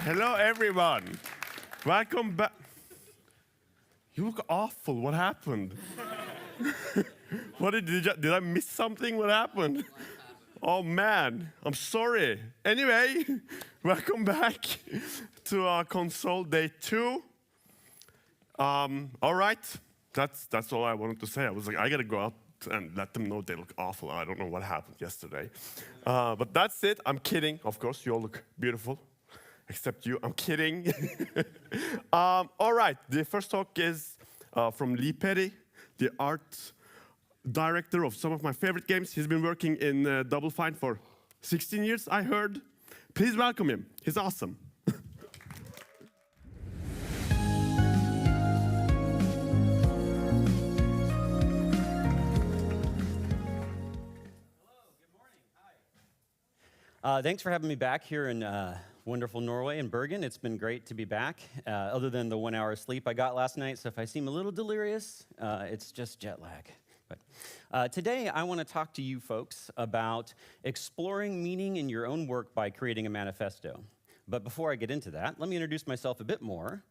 Hello, everyone. Welcome back. You look awful. What happened? Did I miss something? What happened? Oh man, I'm sorry. Anyway, welcome back to our Konsoll Day 2. All right, that's all I wanted to say. I was like, I gotta go out and let them know they look awful. I don't know what happened yesterday. But that's it. I'm kidding. Of course, you all look beautiful. Except you. I'm kidding. All right, the first talk is from Lee Petty, the art director of some of my favorite games. He's been working in Double Fine for 16 years, I heard. Please welcome him. He's awesome. Thanks for having me back here in wonderful Norway and Bergen. It's been great to be back, other than the 1 hour sleep I got last night. So if I seem a little delirious, it's just jet lag. But today I want to talk to you folks about exploring meaning in your own work by creating a manifesto. But before I get into that, let me introduce myself a bit more.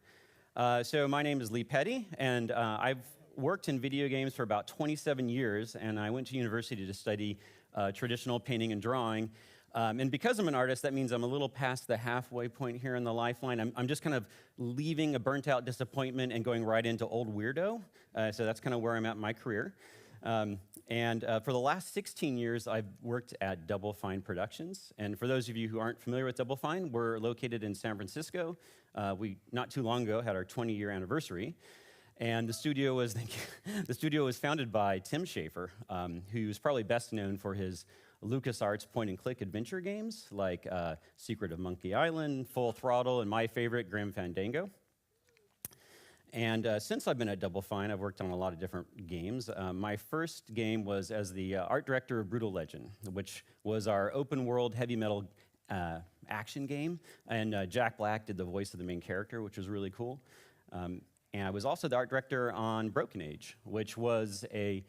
So my name is Lee Petty, and I've worked in video games for about 27 years, and I went to university to study traditional painting and drawing. And because I'm an artist, that means I'm a little past the halfway point here in the lifeline. I'm just kind of leaving a burnt-out disappointment and going right into old weirdo. So that's kind of where I'm at in my career. And for the last 16 years, I've worked at Double Fine Productions. And for those of you who aren't familiar with Double Fine, we're located in San Francisco. We, not too long ago, had our 20-year anniversary. And the studio was founded by Tim Schafer, who's probably best known for his LucasArts point-and-click adventure games like Secret of Monkey Island, Full Throttle, and my favorite, Grim Fandango. And since I've been at Double Fine, I've worked on a lot of different games. My first game was as the art director of Brutal Legend, which was our open-world heavy metal action game. And Jack Black did the voice of the main character, which was really cool. And I was also the art director on Broken Age, which was a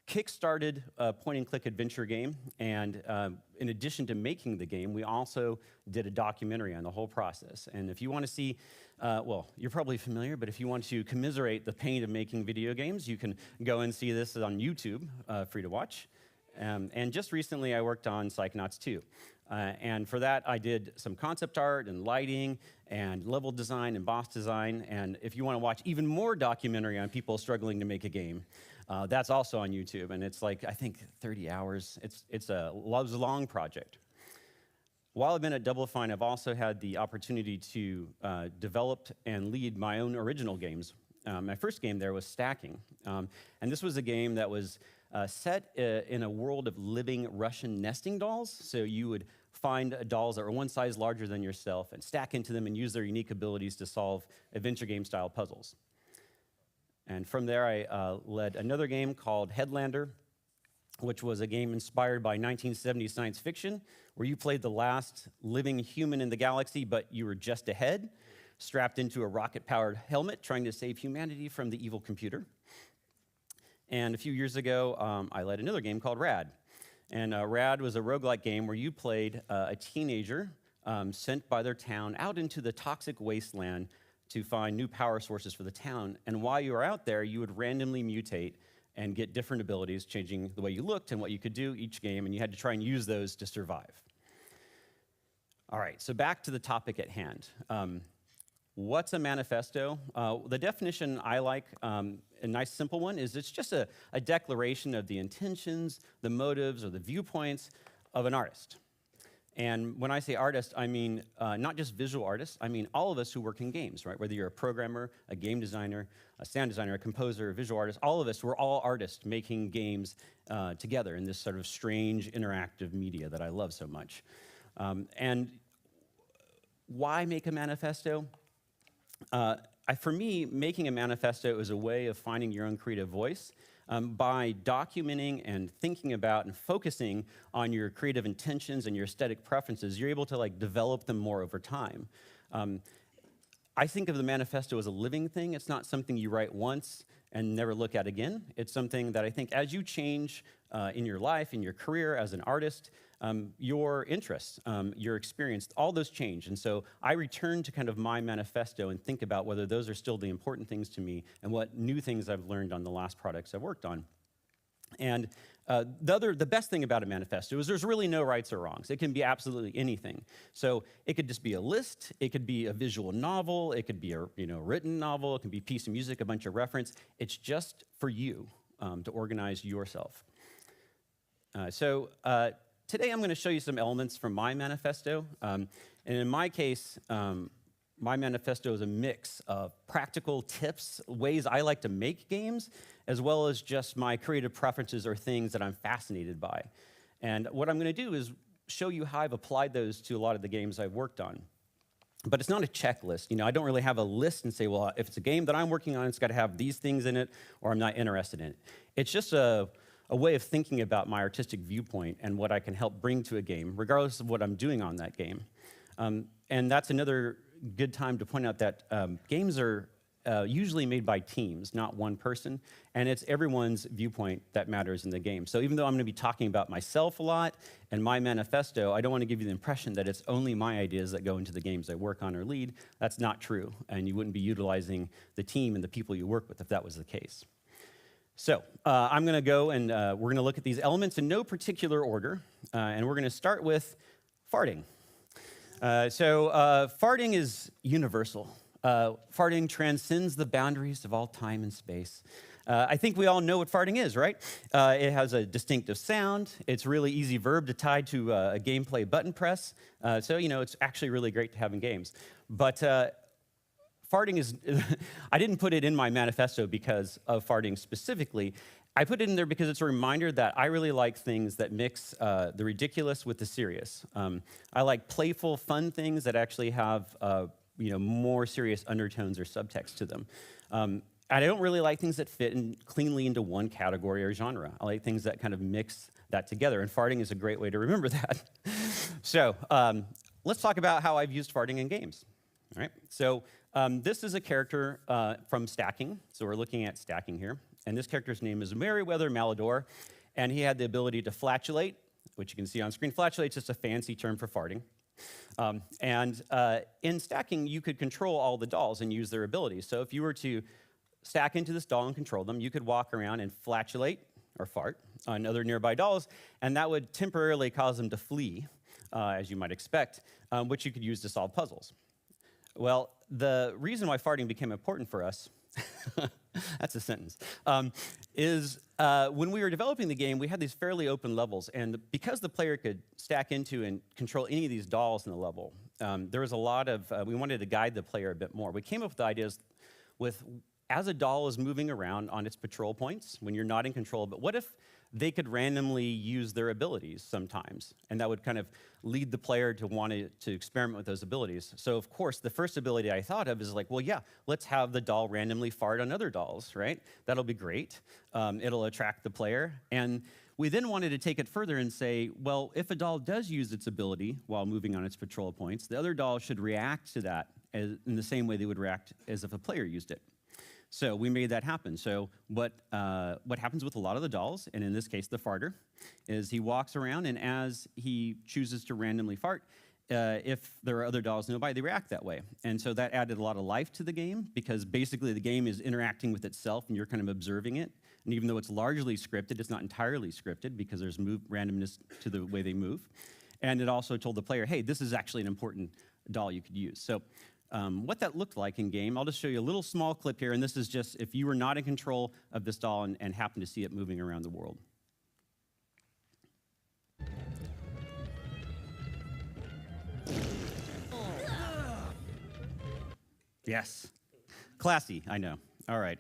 kickstarted point-and-click adventure game, and in addition to making the game, we also did a documentary on the whole process. And if you want to see, well, you're probably familiar, but if you want to commiserate the pain of making video games, you can go and see this on YouTube, free to watch. And just recently, I worked on Psychonauts 2. And for that, I did some concept art and lighting and level design and boss design. And if you want to watch even more documentary on people struggling to make a game, that's also on YouTube, and it's like, I think, 30 hours. It's a long project. While I've been at Double Fine, I've also had the opportunity to develop and lead my own original games. My first game there was Stacking, and this was a game that was set in a world of living Russian nesting dolls. So you would find dolls that were one size larger than yourself and stack into them and use their unique abilities to solve adventure game-style puzzles. And from there, I led another game called Headlander, which was a game inspired by 1970s science fiction, where you played the last living human in the galaxy, but you were just a head, strapped into a rocket-powered helmet, trying to save humanity from the evil computer. And a few years ago, I led another game called Rad. And Rad was a roguelike game where you played a teenager sent by their town out into the toxic wasteland to find new power sources for the town. And while you were out there, you would randomly mutate and get different abilities, changing the way you looked and what you could do each game, and you had to try and use those to survive. All right, so back to the topic at hand. What's a manifesto? The definition I like, a nice simple one, is it's just a declaration of the intentions, the motives, or the viewpoints of an artist. And when I say artist, I mean not just visual artists, I mean all of us who work in games, right? Whether you're a programmer, a game designer, a sound designer, a composer, a visual artist, all of us, we're all artists making games together in this sort of strange interactive media that I love so much. And why make a manifesto? For me, making a manifesto is a way of finding your own creative voice. By documenting and thinking about and focusing on your creative intentions and your aesthetic preferences, you're able to develop them more over time. I think of the manifesto as a living thing. It's not something you write once and never look at again. It's something that I think as you change in your life, in your career as an artist, your interests, your experience, all those change. And so I return to kind of my manifesto and think about whether those are still the important things to me and what new things I've learned on the last products I've worked on. And the best thing about a manifesto is there's really no rights or wrongs. It can be absolutely anything. So it could just be a list. It could be a visual novel. It could be a written novel. It can be a piece of music, a bunch of reference. It's just for you to organize yourself. Today I'm going to show you some elements from my manifesto. And in my case, my manifesto is a mix of practical tips, ways I like to make games, as well as just my creative preferences or things that I'm fascinated by. And what I'm going to do is show you how I've applied those to a lot of the games I've worked on. But it's not a checklist. I don't really have a list and say, well, if it's a game that I'm working on, it's got to have these things in it, or I'm not interested in it. It's just a way of thinking about my artistic viewpoint and what I can help bring to a game, regardless of what I'm doing on that game. And that's another good time to point out that games are usually made by teams, not one person, and it's everyone's viewpoint that matters in the game. So even though I'm going to be talking about myself a lot and my manifesto, I don't want to give you the impression that it's only my ideas that go into the games I work on or lead. That's not true, and you wouldn't be utilizing the team and the people you work with if that was the case. So I'm going to go and we're going to look at these elements in no particular order, and we're going to start with farting. Farting is universal. Farting transcends the boundaries of all time and space. I think we all know what farting is, right? It has a distinctive sound. It's a really easy verb to tie to a gameplay button press. It's actually really great to have in games. But farting is, I didn't put it in my manifesto because of farting specifically. I put it in there because it's a reminder that I really like things that mix the ridiculous with the serious. I like playful, fun things that actually have more serious undertones or subtext to them. I don't really like things that fit cleanly into one category or genre. I like things that kind of mix that together, and farting is a great way to remember that. Let's talk about how I've used farting in games. All right. This is a character from stacking. So we're looking at stacking here. And this character's name is Merryweather Malador, and he had the ability to flatulate, which you can see on screen. Flatulate's just a fancy term for farting. In stacking, you could control all the dolls and use their abilities. So if you were to stack into this doll and control them, you could walk around and flatulate, or fart, on other nearby dolls, and that would temporarily cause them to flee, as you might expect, which you could use to solve puzzles. Well, the reason why farting became important for us, that's a sentence, is when we were developing the game, we had these fairly open levels, and because the player could stack into and control any of these dolls in the level, there was a lot of, we wanted to guide the player a bit more. We came up with ideas with, as a doll is moving around on its patrol points, when you're not in control, but what if they could randomly use their abilities sometimes, and that would kind of lead the player to want to experiment with those abilities. So of course, the first ability I thought of is like, well, yeah, let's have the doll randomly fart on other dolls, right? That'll be great. It'll attract the player. And we then wanted to take it further and say, well, if a doll does use its ability while moving on its patrol points, the other doll should react to that in the same way they would react as if a player used it. So we made that happen. So what happens with a lot of the dolls, and in this case the farter, is he walks around, and as he chooses to randomly fart, if there are other dolls nearby, they react that way. And so that added a lot of life to the game, because basically the game is interacting with itself and you're kind of observing it. And even though it's largely scripted, it's not entirely scripted because there's randomness to the way they move. And it also told the player, hey, this is actually an important doll you could use. So what that looked like in game, I'll just show you a little small clip here, and this is just if you were not in control of this doll and happened to see it moving around the world. Yes. Classy, I know. All right.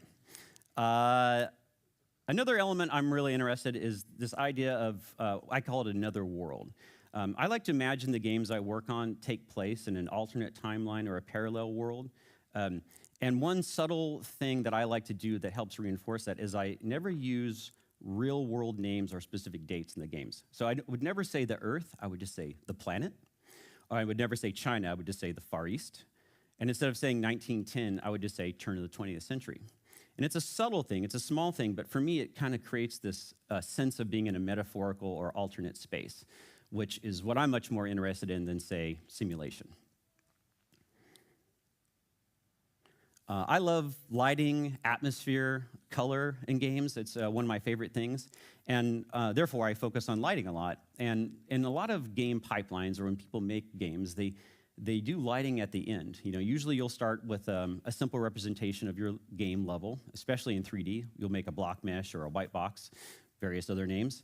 Another element I'm really interested in is this idea of, I call it another world. I like to imagine the games I work on take place in an alternate timeline or a parallel world. And one subtle thing that I like to do that helps reinforce that is I never use real world names or specific dates in the games. So I would never say the Earth, I would just say the planet. Or I would never say China, I would just say the Far East. And instead of saying 1910, I would just say turn of the 20th century. And it's a subtle thing, it's a small thing, but for me, it kind of creates this sense of being in a metaphorical or alternate space, which is what I'm much more interested in than, say, simulation. I love lighting, atmosphere, color in games. It's one of my favorite things. And therefore, I focus on lighting a lot. And in a lot of game pipelines, or when people make games, they do lighting at the end. Usually you'll start with a simple representation of your game level, especially in 3D. You'll make a block mesh or a white box, various other names.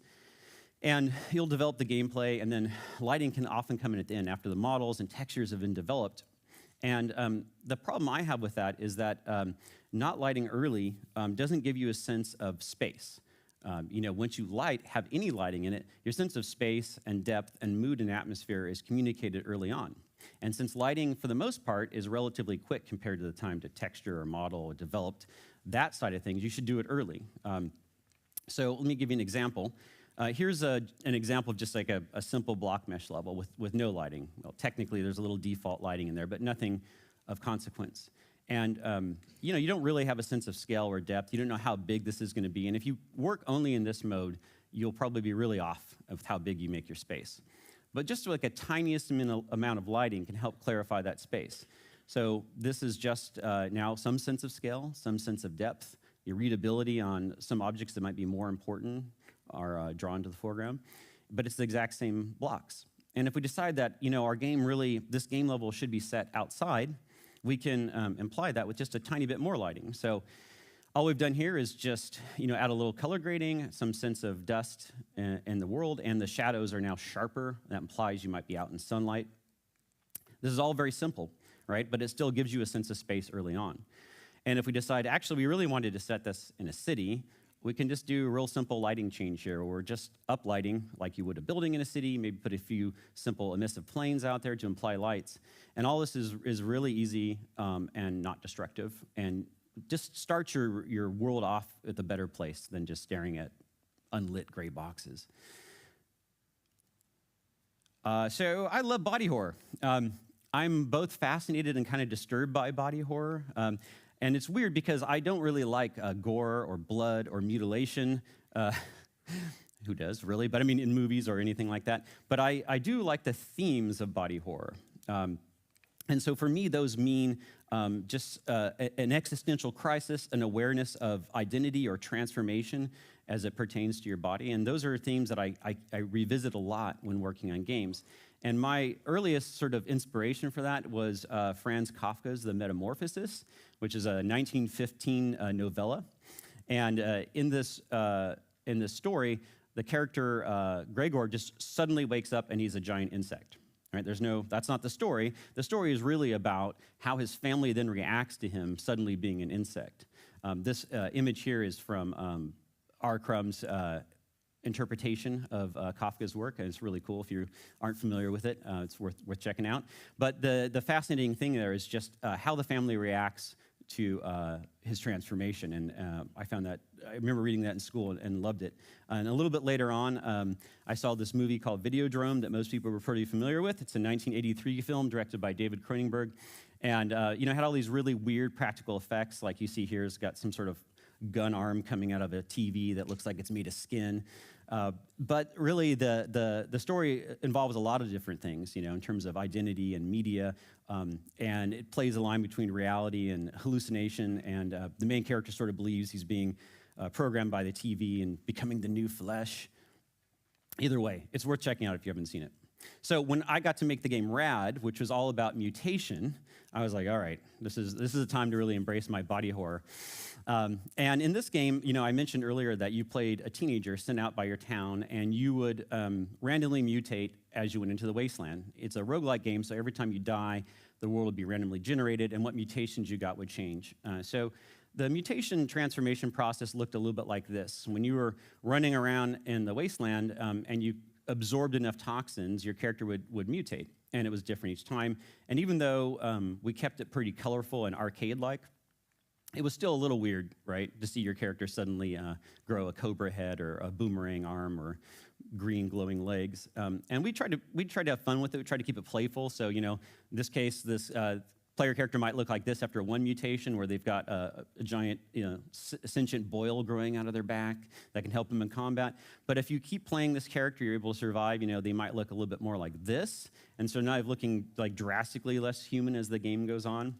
And you'll develop the gameplay, and then lighting can often come in at the end after the models and textures have been developed. And the problem I have with that is that not lighting early doesn't give you a sense of space. Once you have any lighting in it, your sense of space and depth and mood and atmosphere is communicated early on. And since lighting, for the most part, is relatively quick compared to the time to texture or model or developed, that side of things, you should do it early. So let me give you an example. Here's an example of just like a simple block mesh level with no lighting. Well, technically, there's a little default lighting in there, but nothing of consequence. And you don't really have a sense of scale or depth. You don't know how big this is going to be. And if you work only in this mode, you'll probably be really off of how big you make your space. But just like a tiniest amount of lighting can help clarify that space. So this is just now some sense of scale, some sense of depth, your readability on some objects that might be more important are drawn to the foreground, but it's the exact same blocks. And if we decide that, our game this game level should be set outside, we can imply that with just a tiny bit more lighting. So all we've done here is just, add a little color grading, some sense of dust in the world, and the shadows are now sharper. That implies you might be out in sunlight. This is all very simple, right? But it still gives you a sense of space early on. And if we decide, actually, we really wanted to set this in a city, we can just do a real simple lighting change here, where we're just uplighting like you would a building in a city, maybe put a few simple emissive planes out there to imply lights. And all this is really easy and not destructive, and just start your world off at a better place than just staring at unlit gray boxes. So I love body horror. I'm both fascinated and kind of disturbed by body horror. And it's weird because I don't really like gore or blood or mutilation. Who does, really? But I mean, in movies or anything like that. But I do like the themes of body horror. And so for me, those mean just an existential crisis, an awareness of identity or transformation as it pertains to your body. And those are themes that I revisit a lot when working on games. And my earliest sort of inspiration for that was Franz Kafka's The Metamorphosis, which is a 1915 novella. And in this story, the character Gregor just suddenly wakes up and he's a giant insect. Right? That's not the story. The story is really about how his family then reacts to him suddenly being an insect. This image here is from R. Crumb's interpretation of Kafka's work, and it's really cool. If you aren't familiar with it, it's worth checking out. But the fascinating thing there is just how the family reacts to his transformation, and I remember reading that in school and loved it. And a little bit later on, I saw this movie called Videodrome that most people were pretty familiar with. It's a 1983 film directed by David Cronenberg, and had all these really weird practical effects, like you see here. It's got some sort of gun arm coming out of a TV that looks like it's made of skin. But really, the story involves a lot of different things, in terms of identity and media, and it plays a line between reality and hallucination, and the main character sort of believes he's being programmed by the TV and becoming the new flesh. Either way, it's worth checking out if you haven't seen it. So when I got to make the game Rad, which was all about mutation, I was like, all right, this is a time to really embrace my body horror. And in this game, I mentioned earlier that you played a teenager sent out by your town, and you would randomly mutate as you went into the wasteland. It's a roguelike game, so every time you die, the world would be randomly generated, and what mutations you got would change. So the mutation transformation process looked a little bit like this. When you were running around in the wasteland and you absorbed enough toxins, your character would mutate, and it was different each time. And even though we kept it pretty colorful and arcade-like, it was still a little weird, right, to see your character suddenly grow a cobra head or a boomerang arm or green glowing legs. And we tried to have fun with it. We tried to keep it playful. So, in this case, this player character might look like this after one mutation, where they've got a giant, sentient boil growing out of their back that can help them in combat. But if you keep playing this character, you're able to survive. They might look a little bit more like this. And so now you're looking like drastically less human as the game goes on.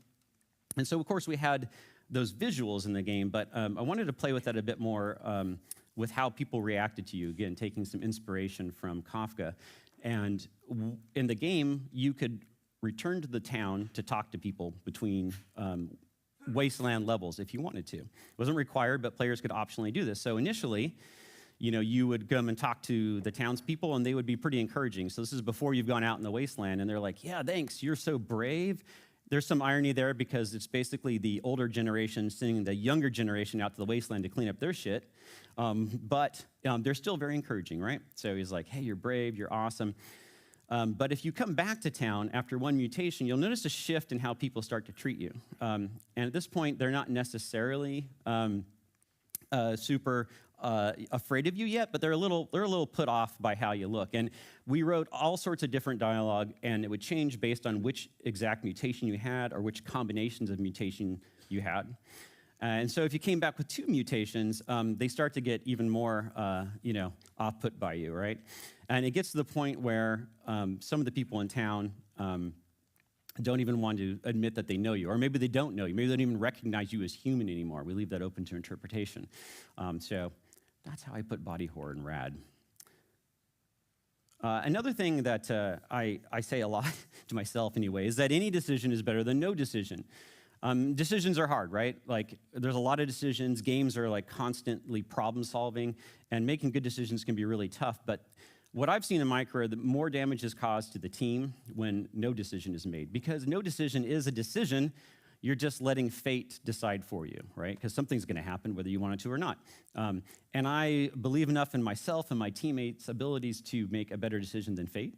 And so, of course, we had those visuals in the game, but I wanted to play with that a bit more with how people reacted to you, again, taking some inspiration from Kafka. And in the game, you could return to the town to talk to people between wasteland levels if you wanted to. It wasn't required, but players could optionally do this. So initially, you would come and talk to the townspeople, and they would be pretty encouraging. So this is before you've gone out in the wasteland, and they're like, yeah, thanks, you're so brave. There's some irony there because it's basically the older generation sending the younger generation out to the wasteland to clean up their shit. But they're still very encouraging, right? So he's like, hey, you're brave, you're awesome. But if you come back to town after one mutation, you'll notice a shift in how people start to treat you. And at this point, they're not necessarily super afraid of you yet, but they're a little put off by how you look. And we wrote all sorts of different dialogue, and it would change based on which exact mutation you had or which combinations of mutation you had. And so if you came back with 2 mutations, they start to get even more, off-put by you, right? And it gets to the point where some of the people in town don't even want to admit that they know you, or maybe they don't know you. Maybe they don't even recognize you as human anymore. We leave that open to interpretation. So that's how I put body horror in rad. Another thing that I say a lot to myself anyway is that any decision is better than no decision. Decisions are hard, right? Like, there's a lot of decisions. Games are like constantly problem solving, and making good decisions can be really tough. But what I've seen in my career, the more damage is caused to the team when no decision is made. Because no decision is a decision, you're just letting fate decide for you, right? Because something's going to happen whether you want it to or not. And I believe enough in myself and my teammates' abilities to make a better decision than fate.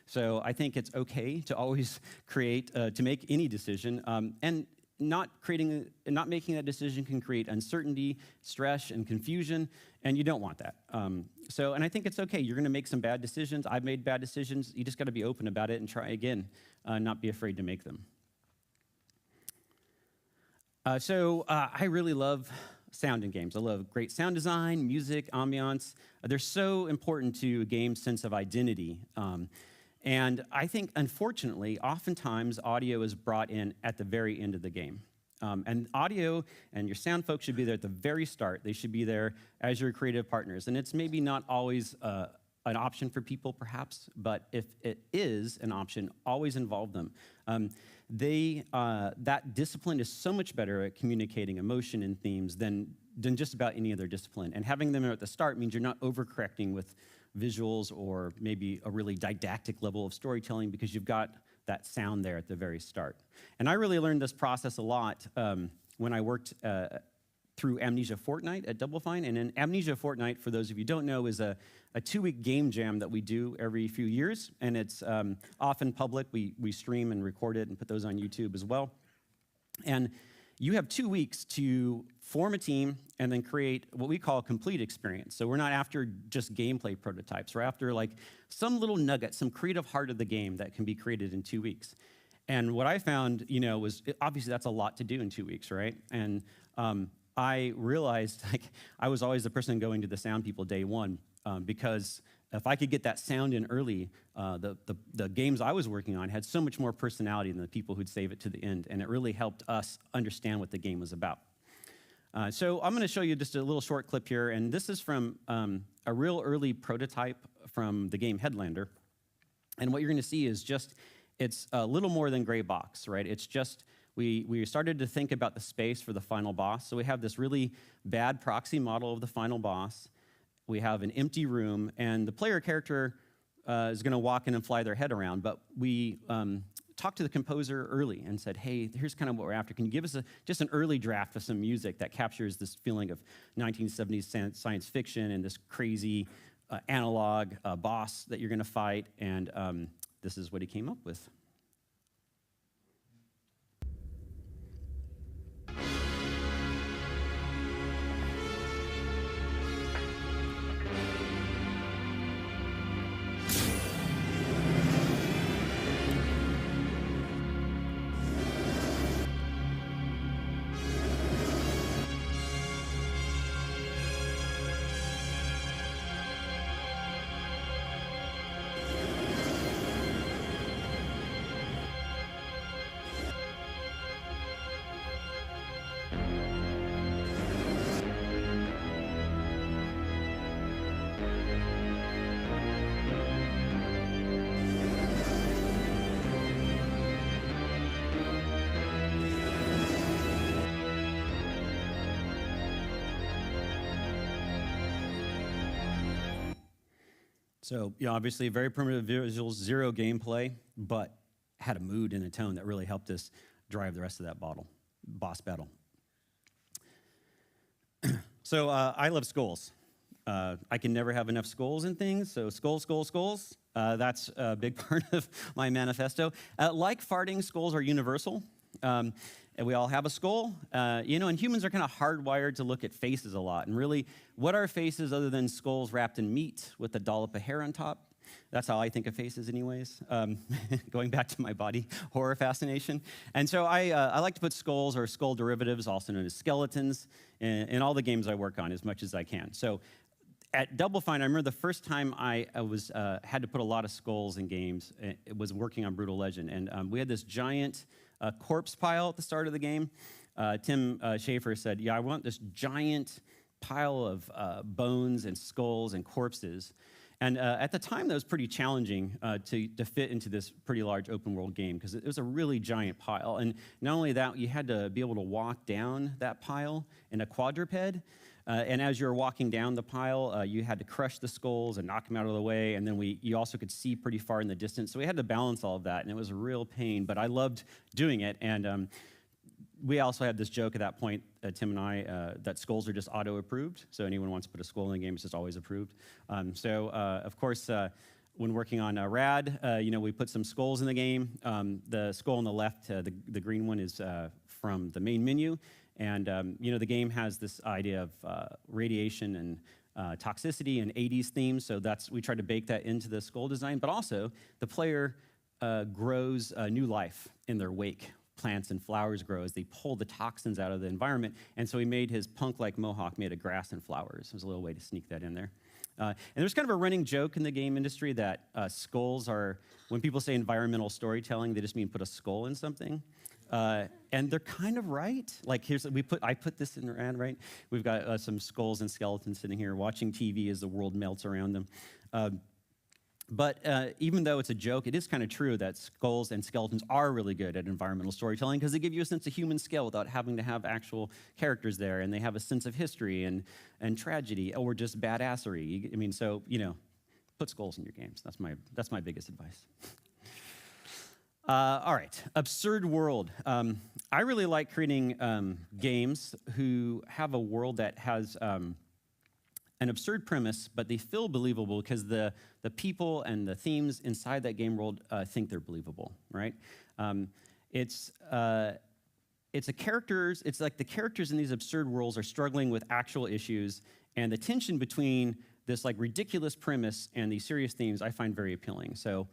So I think it's okay to always to make any decision. And not making that decision can create uncertainty, stress, and confusion, and you don't want that. And I think it's okay. You're going to make some bad decisions. I've made bad decisions. You just got to be open about it and try again, not be afraid to make them. I really love sound in games. I love great sound design, music, ambiance. They're so important to a game's sense of identity. And I think, unfortunately, oftentimes audio is brought in at the very end of the game. And audio and your sound folks should be there at the very start. They should be there as your creative partners. And it's maybe not always an option for people, perhaps, but if it is an option, always involve them. That discipline is so much better at communicating emotion and themes than just about any other discipline. And having them at the start means you're not overcorrecting with visuals or maybe a really didactic level of storytelling because you've got that sound there at the very start. And I really learned this process a lot when I worked through Amnesia Fortnight at Double Fine. And in Amnesia Fortnight, for those of you who don't know, is a 2-week game jam that we do every few years. And it's often public. We stream and record it and put those on YouTube as well. And you have 2 weeks to form a team and then create what we call a complete experience. So we're not after just gameplay prototypes. We're after like some little nugget, some creative heart of the game that can be created in 2 weeks. And what I found, was obviously that's a lot to do in 2 weeks, right? And I realized I was always the person going to the sound people day one because if I could get that sound in early, the games I was working on had so much more personality than the people who'd save it to the end, and it really helped us understand what the game was about. So I'm going to show you just a little short clip here, and this is from a real early prototype from the game Headlander. And what you're going to see is it's a little more than gray box, right? It's just, we started to think about the space for the final boss. So we have this really bad proxy model of the final boss. We have an empty room, and the player character is going to walk in and fly their head around. But we talked to the composer early and said, hey, here's kind of what we're after. Can you give us just an early draft of some music that captures this feeling of 1970s science fiction and this crazy analog boss that you're going to fight? And this is what he came up with. So, obviously, very primitive visuals, zero gameplay, but had a mood and a tone that really helped us drive the rest of that boss battle. So, I love skulls. I can never have enough skulls in things, so skulls. That's a big part of my manifesto. Like farting, skulls are universal. And we all have a skull, and humans are kind of hardwired to look at faces a lot. And really, what are faces other than skulls wrapped in meat with a dollop of hair on top? That's how I think of faces anyways, going back to my body horror fascination. And so I like to put skulls or skull derivatives, also known as skeletons, in all the games I work on as much as I can. So at Double Fine, I remember the first time I had to put a lot of skulls in games. It was working on Brutal Legend, and we had this giant corpse pile at the start of the game. Tim Schafer said, "Yeah, I want this giant pile of bones and skulls and corpses." And at the time, that was pretty challenging to fit into this pretty large open world game because it was a really giant pile. And not only that, you had to be able to walk down that pile in a quadruped. And as you were walking down the pile, you had to crush the skulls and knock them out of the way. And then you also could see pretty far in the distance. So we had to balance all of that, and it was a real pain. But I loved doing it. And we also had this joke at that point, Tim and I, that skulls are just auto-approved. So anyone wants to put a skull in the game, it's just always approved. Of course, when working on RAD, we put some skulls in the game. The skull on the left, the green one, is from the main menu. And, the game has this idea of radiation and toxicity and 80s themes, so we tried to bake that into the skull design. But also, the player grows new life in their wake. Plants and flowers grow as they pull the toxins out of the environment. And so he made his punk-like mohawk made of grass and flowers. It was a little way to sneak that in there. And there's kind of a running joke in the game industry that skulls are, when people say environmental storytelling, they just mean put a skull in something. And they're kind of right. Like I put this in the ad, right? We've got some skulls and skeletons sitting here watching TV as the world melts around them. But even though it's a joke, it is kind of true that skulls and skeletons are really good at environmental storytelling because they give you a sense of human scale without having to have actual characters there, and they have a sense of history and tragedy or just badassery. I mean, so put skulls in your games. That's my biggest advice. All right, absurd world. I really like creating games who have a world that has an absurd premise, but they feel believable because the people and the themes inside that game world think they're believable, right? It's like the characters in these absurd worlds are struggling with actual issues, and the tension between this like ridiculous premise and these serious themes I find very appealing. So.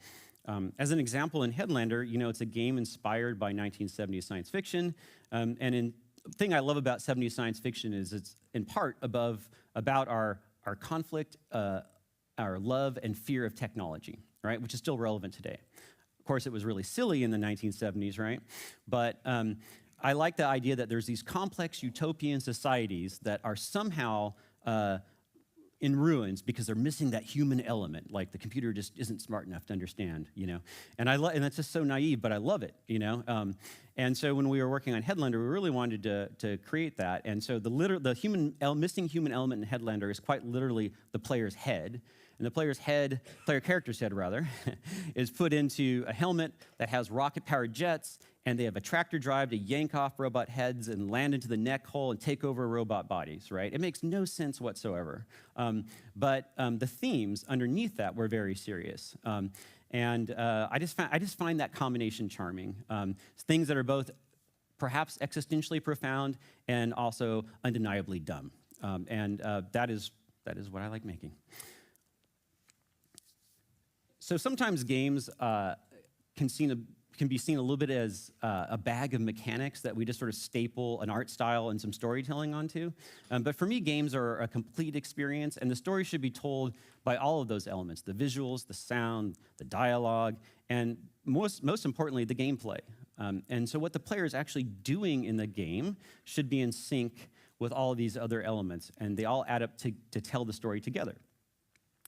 As an example, in Headlander, it's a game inspired by 1970s science fiction, the thing I love about 70s science fiction is it's in part about our conflict, our love and fear of technology, right, which is still relevant today. Of course, it was really silly in the 1970s, right? But I like the idea that there's these complex utopian societies that are somehow in ruins because they're missing that human element, like the computer just isn't smart enough to understand, And and that's just so naive, but I love it, And so when we were working on Headlander, we really wanted to create that. And so the missing human element in Headlander is quite literally the player's head. And the player character's head, is put into a helmet that has rocket-powered jets, and they have a tractor drive to yank off robot heads and land into the neck hole and take over robot bodies, right? It makes no sense whatsoever. But the themes underneath that were very serious. I just find that combination charming. Things that are both perhaps existentially profound and also undeniably dumb. That is what I like making. So sometimes games can be seen a little bit as a bag of mechanics that we just sort of staple an art style and some storytelling onto. But for me, games are a complete experience, and the story should be told by all of those elements: the visuals, the sound, the dialogue, and most importantly, the gameplay. And so what the player is actually doing in the game should be in sync with all of these other elements, and they all add up to tell the story together.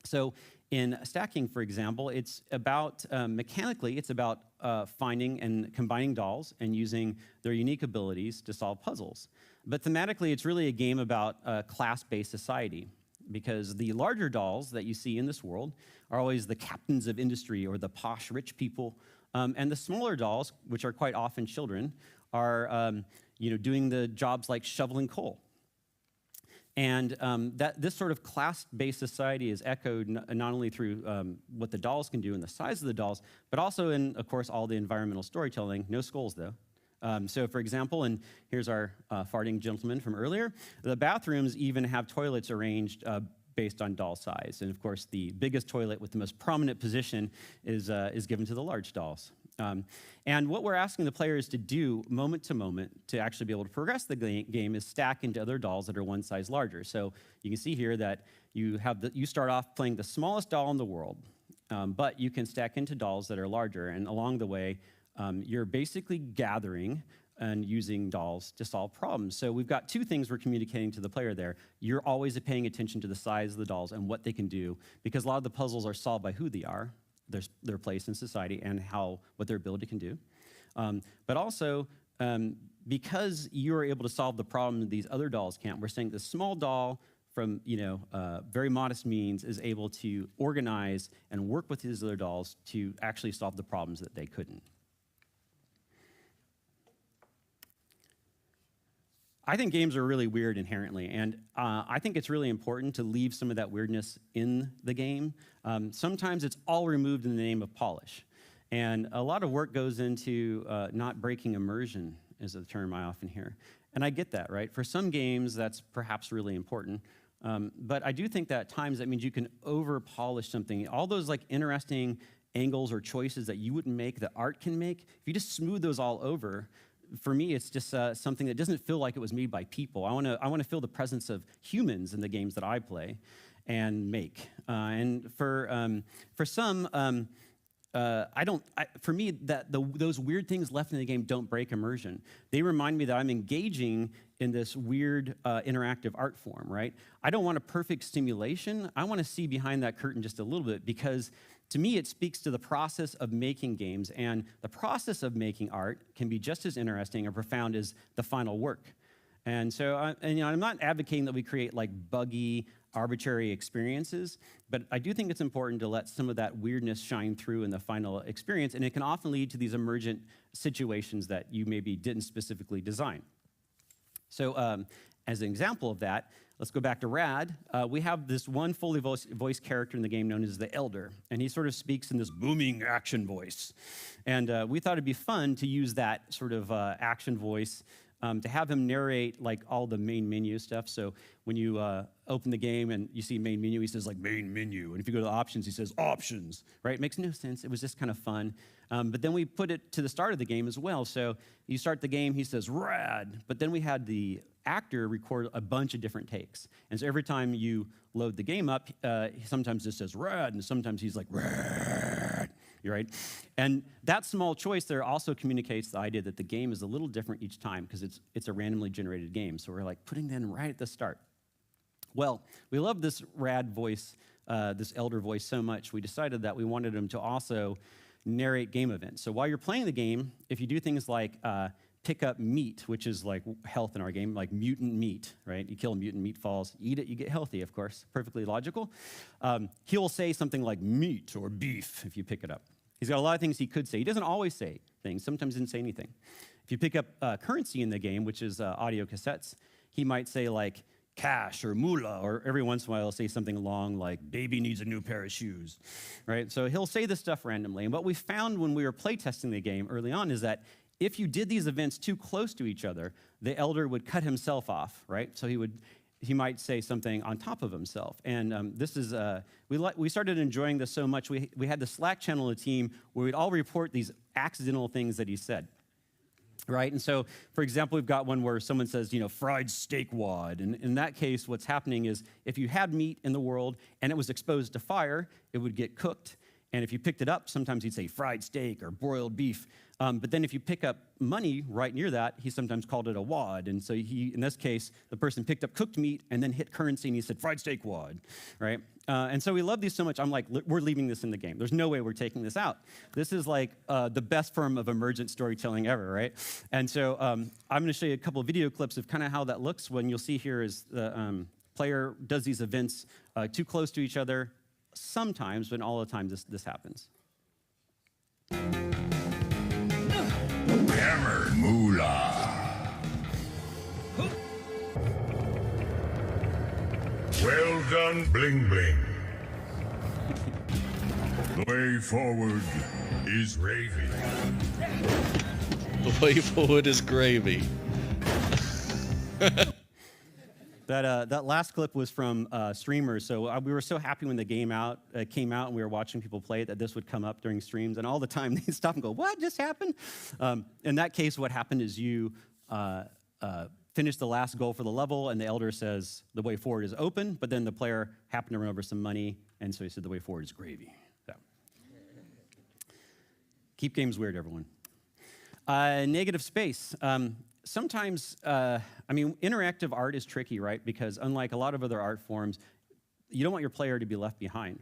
So in stacking, for example, it's about, mechanically, it's about finding and combining dolls and using their unique abilities to solve puzzles. But thematically, it's really a game about a class-based society. because the larger dolls that you see in this world are always the captains of industry or the posh rich people, and the smaller dolls, which are quite often children, are doing the jobs like shoveling coal. And that this sort of class-based society is echoed not only through what the dolls can do and the size of the dolls, but also in, of course, all the environmental storytelling. No skulls, though. So, for example, and here's our farting gentleman from earlier, the bathrooms even have toilets arranged based on doll size. And, of course, the biggest toilet with the most prominent position is given to the large dolls. And what we're asking the players to do moment to moment to actually be able to progress the game is stack into other dolls that are one size larger. So you can see here that you start off playing the smallest doll in the world, but you can stack into dolls that are larger. And along the way, you're basically gathering and using dolls to solve problems. So we've got two things we're communicating to the player there. You're always paying attention to the size of the dolls and what they can do, because a lot of the puzzles are solved by who they are, their place in society, and what their ability can do. But also, because you're able to solve the problem that these other dolls can't, we're saying the small doll from very modest means is able to organize and work with these other dolls to actually solve the problems that they couldn't. I think games are really weird inherently, and I think it's really important to leave some of that weirdness in the game. Sometimes it's all removed in the name of polish, and a lot of work goes into not breaking immersion, is the term I often hear. And I get that, right? For some games, that's perhaps really important, but I do think that at times that means you can over-polish something. All those like interesting angles or choices that you wouldn't make, that art can make, if you just smooth those all over, for me, it's just something that doesn't feel like it was made by people. I want to feel the presence of humans in the games that I play and make. And for some, for me, those weird things left in the game don't break immersion. They remind me that I'm engaging in this weird interactive art form, right? I don't want a perfect stimulation. I want to see behind that curtain just a little bit, because to me, it speaks to the process of making games, and the process of making art can be just as interesting or profound as the final work. And so, I'm not advocating that we create like buggy, arbitrary experiences, but I do think it's important to let some of that weirdness shine through in the final experience, and it can often lead to these emergent situations that you maybe didn't specifically design. So, as an example of that, let's go back to Rad. We have this one fully voiced character in the game known as the Elder, and he sort of speaks in this booming action voice. And we thought it'd be fun to use that sort of action voice to have him narrate like all the main menu stuff. So when you open the game and you see main menu, he says like main menu. And if you go to the options, he says options, right? It makes no sense. It was just kind of fun. But then we put it to the start of the game as well. So you start the game, he says rad, but then we had the actor record a bunch of different takes. And so every time you load the game up, he sometimes just says rad, and sometimes he's like rad, right? And that small choice there also communicates the idea that the game is a little different each time, because it's a randomly generated game. So we're like putting that in right at the start. Well, we love this rad voice, this Elder voice so much, we decided that we wanted him to also narrate game events. So while you're playing the game, if you do things like pick up meat, which is like health in our game, like mutant meat, right? You kill a mutant, meat falls, eat it, you get healthy, of course, perfectly logical. He will say something like meat or beef if you pick it up. He's got a lot of things he could say. He doesn't always say things, sometimes he doesn't say anything. If you pick up currency in the game, which is audio cassettes, he might say like cash or moolah, or every once in a while he'll say something long like baby needs a new pair of shoes, right? So he'll say this stuff randomly. And what we found when we were playtesting the game early on is that if you did these events too close to each other, the Elder would cut himself off, right? So he might say something on top of himself. And this is, we started enjoying this so much, we had the Slack channel of the team where we'd all report these accidental things that he said, right? And so, for example, we've got one where someone says, fried steak wad. And in that case, what's happening is if you had meat in the world and it was exposed to fire, it would get cooked. And if you picked it up, sometimes he'd say fried steak or broiled beef. But then if you pick up money right near that, he sometimes called it a wad. And so in this case, the person picked up cooked meat and then hit currency and he said fried steak wad, right? And so we love these so much, I'm like, we're leaving this in the game. There's no way we're taking this out. This is like the best form of emergent storytelling ever, right? And so I'm going to show you a couple of video clips of kind of how that looks. When you'll see here is the player does these events too close to each other, sometimes, but all the time this happens. Hammer Moolah. Well done, Bling Bling. The way forward is gravy. The way forward is gravy. That last clip was from streamers, so we were so happy when the game came out and we were watching people play it that this would come up during streams, and all the time they'd stop and go, "What just happened?" In that case, what happened is you finish the last goal for the level, and the elder says the way forward is open, but then the player happened to run over some money, and so he said the way forward is gravy. So. Keep games weird, everyone. Negative space. Sometimes, interactive art is tricky, right? Because unlike a lot of other art forms, you don't want your player to be left behind.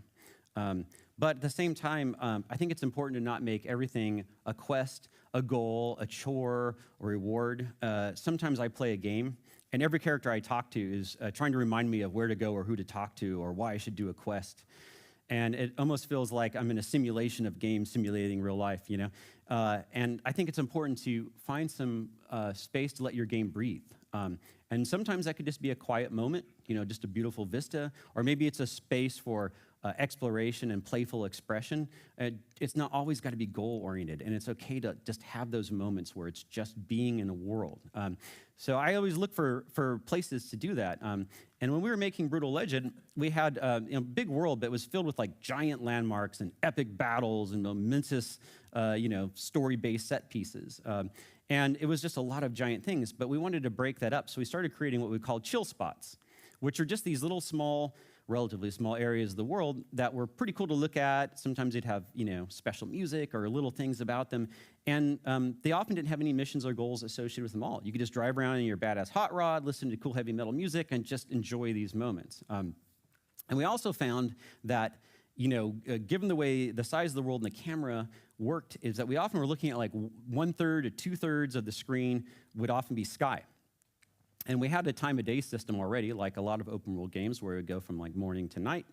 But at the same time, I think it's important to not make everything a quest, a goal, a chore, a reward. Sometimes I play a game, and every character I talk to is trying to remind me of where to go or who to talk to or why I should do a quest. And it almost feels like I'm in a simulation of games simulating real life, you know? And I think it's important to find some space to let your game breathe. And sometimes that could just be a quiet moment, you know, just a beautiful vista, or maybe it's a space for exploration and playful expression. It's not always got to be goal-oriented, and it's okay to just have those moments where it's just being in a world. So I always look for places to do that. And when we were making Brutal Legend, we had a big world that was filled with like giant landmarks and epic battles and momentous, story-based set pieces. And it was just a lot of giant things, but we wanted to break that up, so we started creating what we called chill spots, which are just these little small, relatively small areas of the world that were pretty cool to look at. Sometimes they'd have, special music or little things about them. And they often didn't have any missions or goals associated with them all. You could just drive around in your badass hot rod, listen to cool heavy metal music, and just enjoy these moments. And we also found that, given the size of the world and the camera worked, is that we often were looking at like 1/3 to 2/3 of the screen would often be sky. And we had a time of day system already, like a lot of open world games where it would go from like morning to night.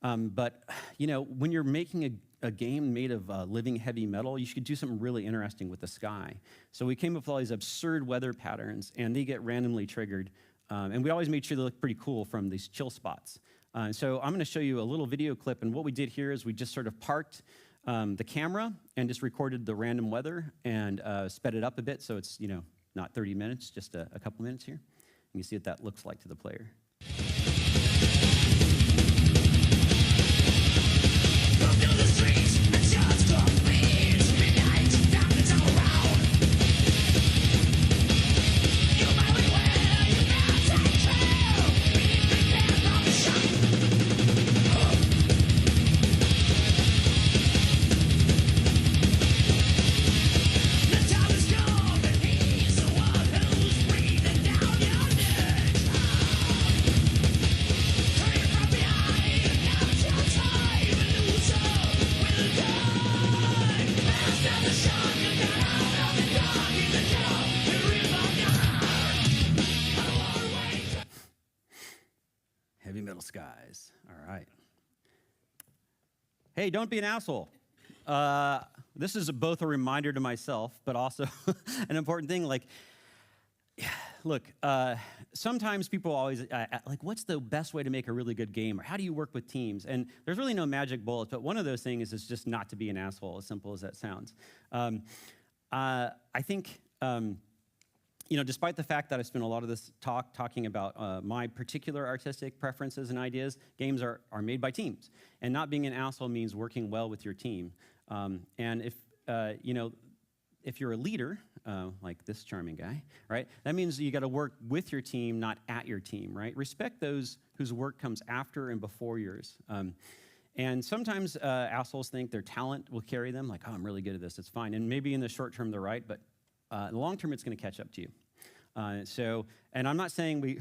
But when you're making a game made of living heavy metal, you should do something really interesting with the sky. So we came up with all these absurd weather patterns, and they get randomly triggered. And we always made sure they look pretty cool from these chill spots. So I'm going to show you a little video clip, and what we did here is we just sort of parked the camera and just recorded the random weather and sped it up a bit, so it's not 30 minutes, just a couple minutes here. You can see what that looks like to the player. Heavy metal skies. All right. Hey, don't be an asshole. This is both a reminder to myself, but also an important thing. Look, sometimes people always, what's the best way to make a really good game? Or how do you work with teams? And there's really no magic bullets, but one of those things is just not to be an asshole, as simple as that sounds. I think, despite the fact that I spent a lot of this talking about my particular artistic preferences and ideas, games are made by teams. And not being an asshole means working well with your team. And if you're a leader, like this charming guy, right, that means you got to work with your team, not at your team, right? Respect those whose work comes after and before yours. And sometimes assholes think their talent will carry them, like, oh, I'm really good at this, it's fine. And maybe in the short term they're right, but in the long term it's going to catch up to you. And I'm not saying we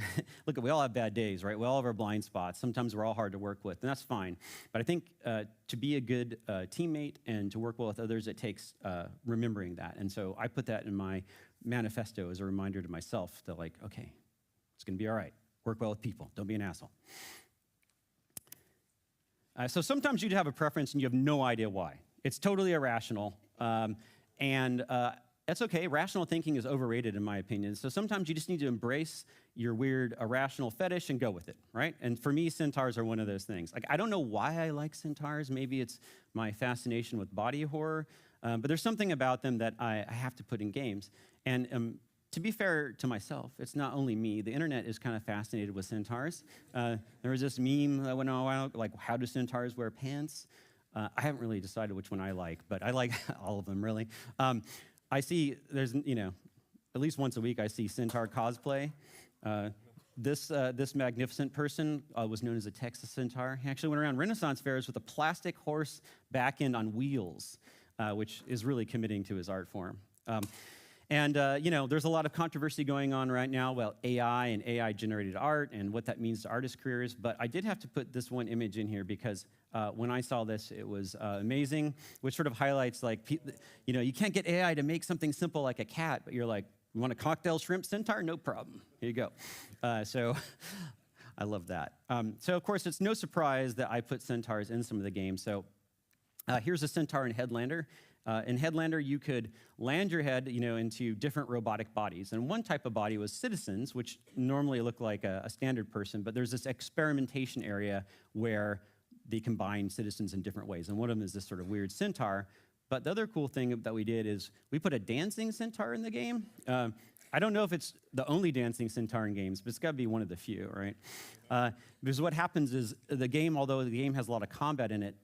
all have bad days, right? We all have our blind spots. Sometimes we're all hard to work with, and that's fine. But I think to be a good teammate and to work well with others, it takes remembering that. And so I put that in my manifesto as a reminder to myself that, okay, it's going to be all right. Work well with people. Don't be an asshole. So sometimes you'd have a preference and you have no idea why. It's totally irrational. And that's okay. Rational thinking is overrated, in my opinion. So sometimes you just need to embrace your weird irrational fetish and go with it, right? And for me, centaurs are one of those things. Like, I don't know why I like centaurs. Maybe it's my fascination with body horror. But there's something about them that I have to put in games. And to be fair to myself, it's not only me. The internet is kind of fascinated with centaurs. There was this meme that went on a while, like, how do centaurs wear pants? I haven't really decided which one I like, but I like all of them, really. I see, there's, at least once a week, I see centaur cosplay. This magnificent person was known as a Texas centaur. He actually went around Renaissance fairs with a plastic horse back end on wheels, which is really committing to his art form. There's a lot of controversy going on right now about AI and AI-generated art and what that means to artist careers, but I did have to put this one image in here because when I saw this, it was amazing, which sort of highlights, like, you can't get AI to make something simple like a cat, but you're like, you want a cocktail shrimp centaur? No problem. Here you go. So I love that. So, of course, it's no surprise that I put centaurs in some of the games. So here's a centaur in Headlander. In Headlander, you could land your head, into different robotic bodies. And one type of body was citizens, which normally look like a standard person, but there's this experimentation area where they combine citizens in different ways. And one of them is this sort of weird centaur. But the other cool thing that we did is we put a dancing centaur in the game. I don't know if it's the only dancing centaur in games, but it's got to be one of the few, right? Because what happens is the game, although the game has a lot of combat in it,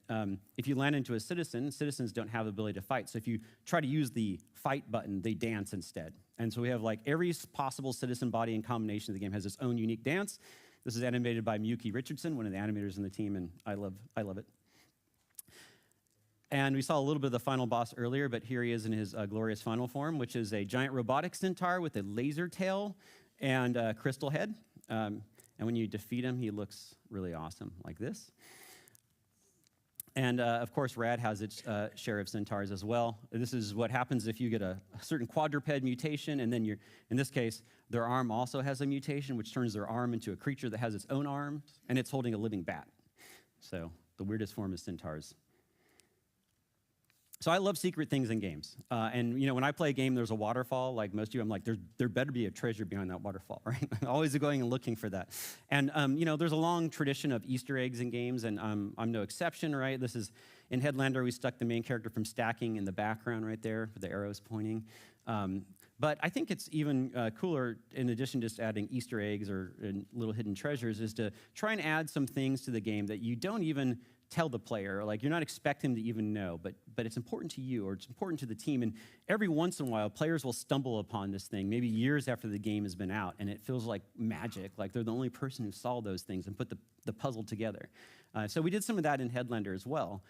if you land into a citizen, citizens don't have the ability to fight. So if you try to use the fight button, they dance instead. And so we have, like, every possible citizen body in combination of the game has its own unique dance. This is animated by Miyuki Richardson, one of the animators in the team, and I love it. And we saw a little bit of the final boss earlier, but here he is in his glorious final form, which is a giant robotic centaur with a laser tail and a crystal head. And when you defeat him, he looks really awesome, like this. And, of course, Rad has its share of centaurs as well. This is what happens if you get a certain quadruped mutation, and then in this case, their arm also has a mutation, which turns their arm into a creature that has its own arms, and it's holding a living bat. So the weirdest form of centaurs. So I love secret things in games. And when I play a game, there's a waterfall, like most of you, I'm like, there better be a treasure behind that waterfall, right? I'm always going and looking for that. And, there's a long tradition of Easter eggs in games, and I'm no exception, right? This is, in Headlander, we stuck the main character from stacking in the background right there, with the arrows pointing. But I think it's even cooler, in addition to just adding Easter eggs or little hidden treasures, is to try and add some things to the game that you don't even tell the player, like, you're not expecting to even know, but it's important to you, or it's important to the team. And every once in a while, players will stumble upon this thing, maybe years after the game has been out, and it feels like magic, like they're the only person who saw those things and put the puzzle together. So we did some of that in Headlander as well.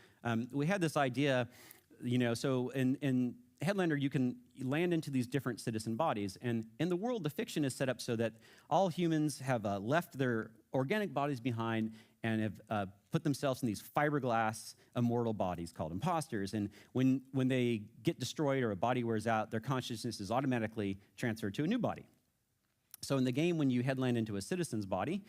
We had this idea, so in Headlander, you can land into these different citizen bodies, and in the world, the fiction is set up so that all humans have left their organic bodies behind and have put themselves in these fiberglass immortal bodies called imposters. And when they get destroyed or a body wears out, their consciousness is automatically transferred to a new body. So in the game, when you headland into a citizen's body,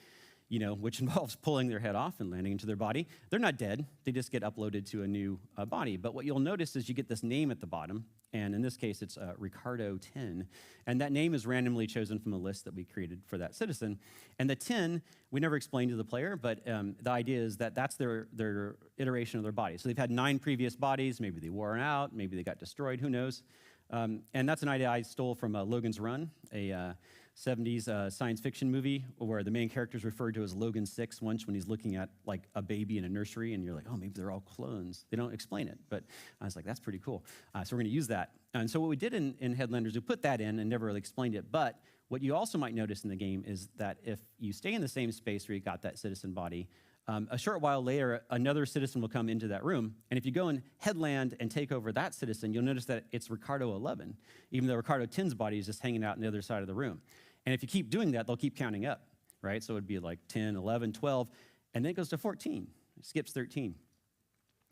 which involves pulling their head off and landing into their body, they're not dead. They just get uploaded to a new body. But what you'll notice is you get this name at the bottom, and in this case, it's Ricardo 10. And that name is randomly chosen from a list that we created for that citizen. And the 10, we never explained to the player, but the idea is that that's their iteration of their body. So they've had 9 previous bodies. Maybe they wore out. Maybe they got destroyed. Who knows? And that's an idea I stole from Logan's Run, a 70s science fiction movie where the main character is referred to as Logan 6 once when he's looking at, like, a baby in a nursery, and you're like, oh, maybe they're all clones. They don't explain it, but I was like, that's pretty cool. So we're going to use that. And so what we did in Headlanders, we put that in and never really explained it, but what you also might notice in the game is that if you stay in the same space where you got that citizen body, a short while later, another citizen will come into that room, and if you go and headland and take over that citizen, you'll notice that it's Ricardo 11, even though Ricardo 10's body is just hanging out on the other side of the room. And if you keep doing that, they'll keep counting up, right? So it'd be like 10, 11, 12, and then it goes to 14. It skips 13.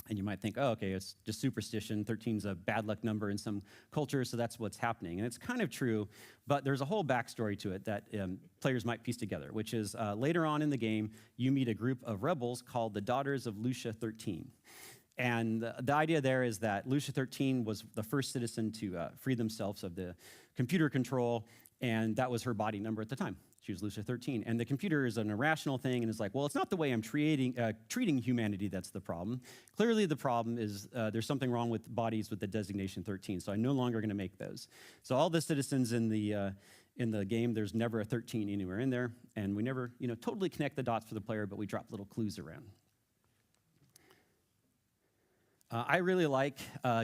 And you might think, oh, okay, it's just superstition. 13's a bad luck number in some cultures, so that's what's happening. And it's kind of true, but there's a whole backstory to it that players might piece together, which is later on in the game, you meet a group of rebels called the Daughters of Lucia 13. And the idea there is that Lucia 13 was the first citizen to free themselves of the computer control, and that was her body number at the time. She was Lucia 13. And the computer is an irrational thing and is like, well, it's not the way I'm treating humanity that's the problem. Clearly the problem is there's something wrong with bodies with the designation 13, so I'm no longer going to make those. So all the citizens in the game, there's never a 13 anywhere in there, and we never totally connect the dots for the player, but we drop little clues around. I really like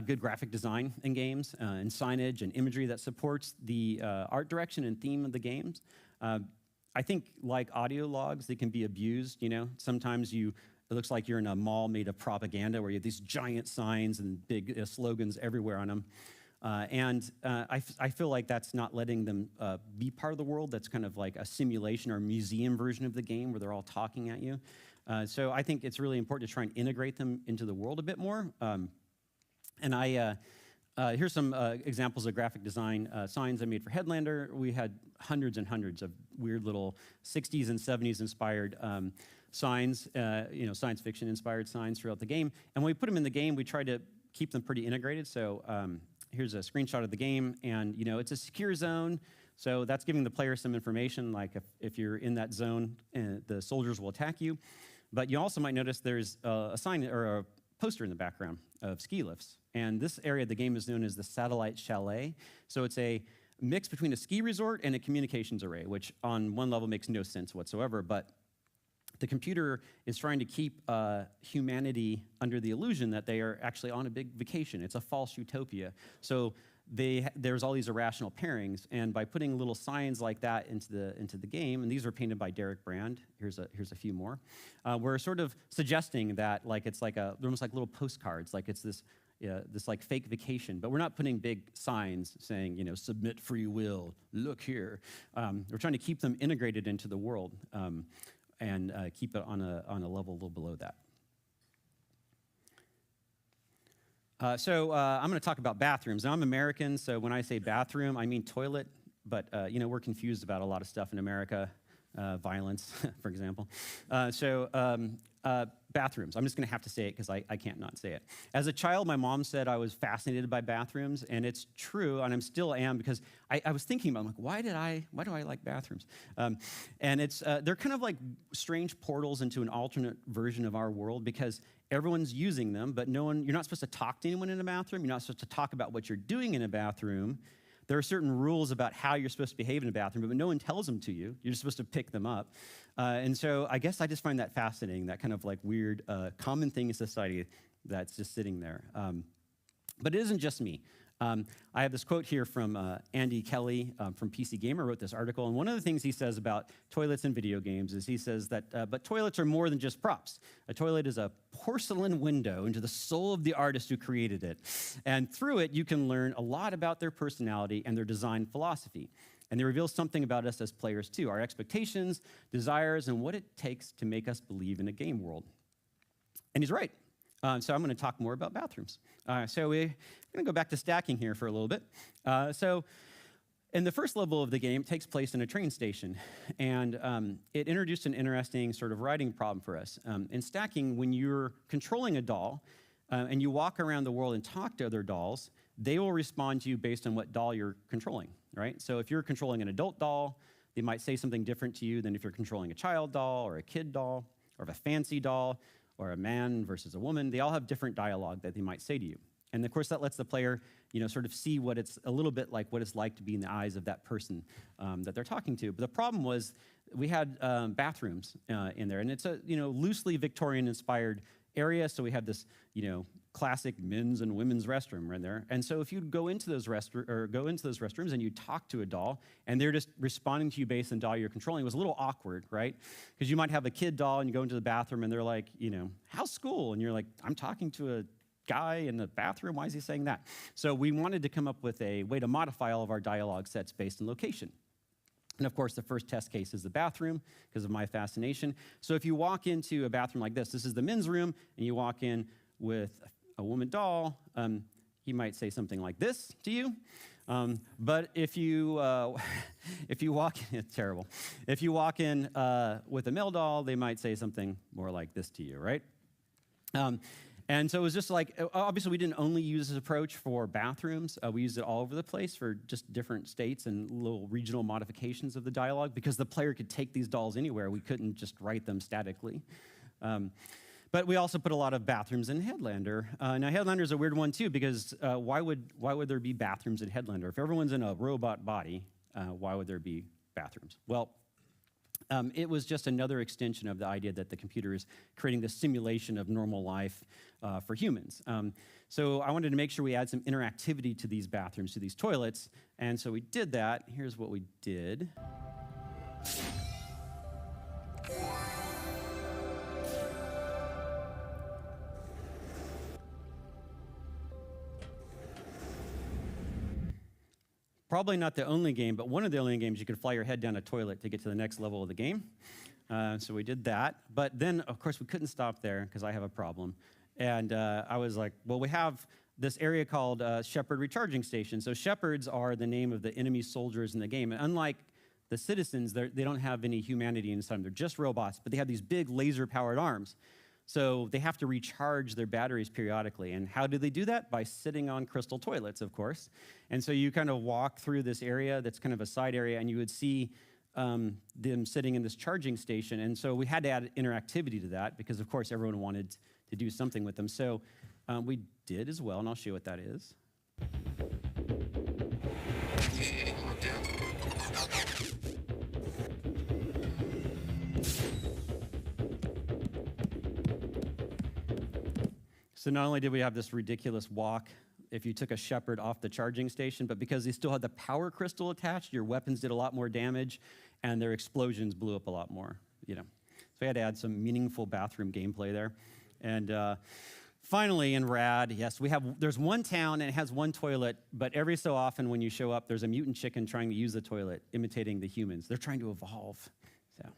good graphic design in games and signage and imagery that supports the art direction and theme of the games. I think like audio logs, they can be abused, Sometimes it looks like you're in a mall made of propaganda where you have these giant signs and big slogans everywhere on them. I feel like that's not letting them be part of the world. That's kind of like a simulation or museum version of the game where they're all talking at you. So I think it's really important to try and integrate them into the world a bit more. Here's some examples of graphic design signs I made for Headlander. We had hundreds and hundreds of weird little 60s and 70s inspired signs, science fiction inspired signs throughout the game. And when we put them in the game, we try to keep them pretty integrated. So here's a screenshot of the game, and it's a secure zone. So that's giving the player some information, like if you're in that zone, the soldiers will attack you. But you also might notice there's a sign or a poster in the background of ski lifts. And this area of the game is known as the Satellite Chalet. So it's a mix between a ski resort and a communications array, which on one level makes no sense whatsoever. But the computer is trying to keep humanity under the illusion that they are actually on a big vacation. It's a false utopia. So there's all these irrational pairings, and by putting little signs like that into the game, and these were painted by Derek Brand. Here's a few more. We're sort of suggesting that it's like they're almost like little postcards, like it's this like fake vacation, but we're not putting big signs saying submit free will. Look here. We're trying to keep them integrated into the world and keep it on a level a little below that. So I'm going to talk about bathrooms. Now, I'm American, so when I say bathroom, I mean toilet, but we're confused about a lot of stuff in America, violence, for example. Bathrooms. I'm just going to have to say it because I can't not say it. As a child, my mom said I was fascinated by bathrooms, and it's true, and I still am, because I was thinking about, why do I like bathrooms? And they're kind of like strange portals into an alternate version of our world, because everyone's using them, but you're not supposed to talk to anyone in a bathroom. You're not supposed to talk about what you're doing in a bathroom. There are certain rules about how you're supposed to behave in a bathroom, but no one tells them to you. You're just supposed to pick them up. And so I guess I just find that fascinating, that kind of like weird common thing in society that's just sitting there. But it isn't just me. I have this quote here from Andy Kelly from PC Gamer, wrote this article, and one of the things he says about toilets in video games is he says that, but toilets are more than just props. A toilet is a porcelain window into the soul of the artist who created it. And through it, you can learn a lot about their personality and their design philosophy. And they reveal something about us as players too, our expectations, desires, and what it takes to make us believe in a game world. And he's right. So I'm going to talk more about bathrooms. So we're going to go back to stacking here for a little bit. In the first level of the game, it takes place in a train station. And it introduced an interesting sort of writing problem for us. In stacking, when you're controlling a doll and you walk around the world and talk to other dolls, they will respond to you based on what doll you're controlling, right? So if you're controlling an adult doll, they might say something different to you than if you're controlling a child doll or a kid doll or a fancy doll, or a man versus a woman. They all have different dialogue that they might say to you. And of course, that lets the player, sort of see what it's a little bit like, what it's like to be in the eyes of that person that they're talking to. But the problem was we had bathrooms in there, and it's a, loosely Victorian-inspired area. So we have this, classic men's and women's restroom right there. And so if you go into those restrooms and you talk to a doll and they're just responding to you based on the doll you're controlling, it was a little awkward, right? Because you might have a kid doll and you go into the bathroom and they're like, how's school? And you're like, I'm talking to a guy in the bathroom. Why is he saying that? So we wanted to come up with a way to modify all of our dialogue sets based on location. And of course, the first test case is the bathroom because of my fascination. So if you walk into a bathroom like this is the men's room, and you walk in, with a woman doll, he might say something like this to you. But if you if you walk in, it's terrible. If you walk in with a male doll, they might say something more like this to you, right? And so it was just like, obviously we didn't only use this approach for bathrooms. We used it all over the place for just different states and little regional modifications of the dialogue because the player could take these dolls anywhere. We couldn't just write them statically. But we also put a lot of bathrooms in Headlander. Now Headlander is a weird one too because why would there be bathrooms in Headlander? If everyone's in a robot body, why would there be bathrooms? Well, it was just another extension of the idea that the computer is creating this simulation of normal life for humans. So I wanted to make sure we add some interactivity to these bathrooms, to these toilets, and so we did that. Here's what we did. Probably not the only game, but one of the only games you could fly your head down a toilet to get to the next level of the game. So we did that. But then, of course, we couldn't stop there because I have a problem. And I was like, well, we have this area called Shepherd Recharging Station. So Shepherds are the name of the enemy soldiers in the game. And unlike the citizens, they don't have any humanity inside them. They're just robots, but they have these big laser-powered arms. So they have to recharge their batteries periodically. And how do they do that? By sitting on crystal toilets, of course. And so you kind of walk through this area that's kind of a side area, and you would see them sitting in this charging station. And so we had to add interactivity to that because, of course, everyone wanted to do something with them. So we did as well, and I'll show you what that is. So not only did we have this ridiculous walk if you took a Shepherd off the charging station, but because they still had the power crystal attached, your weapons did a lot more damage, and their explosions blew up a lot more, you know. So we had to add some meaningful bathroom gameplay there. And finally, in Rad, yes, there's one town, and it has one toilet, but every so often when you show up, there's a mutant chicken trying to use the toilet, imitating the humans. They're trying to evolve, so.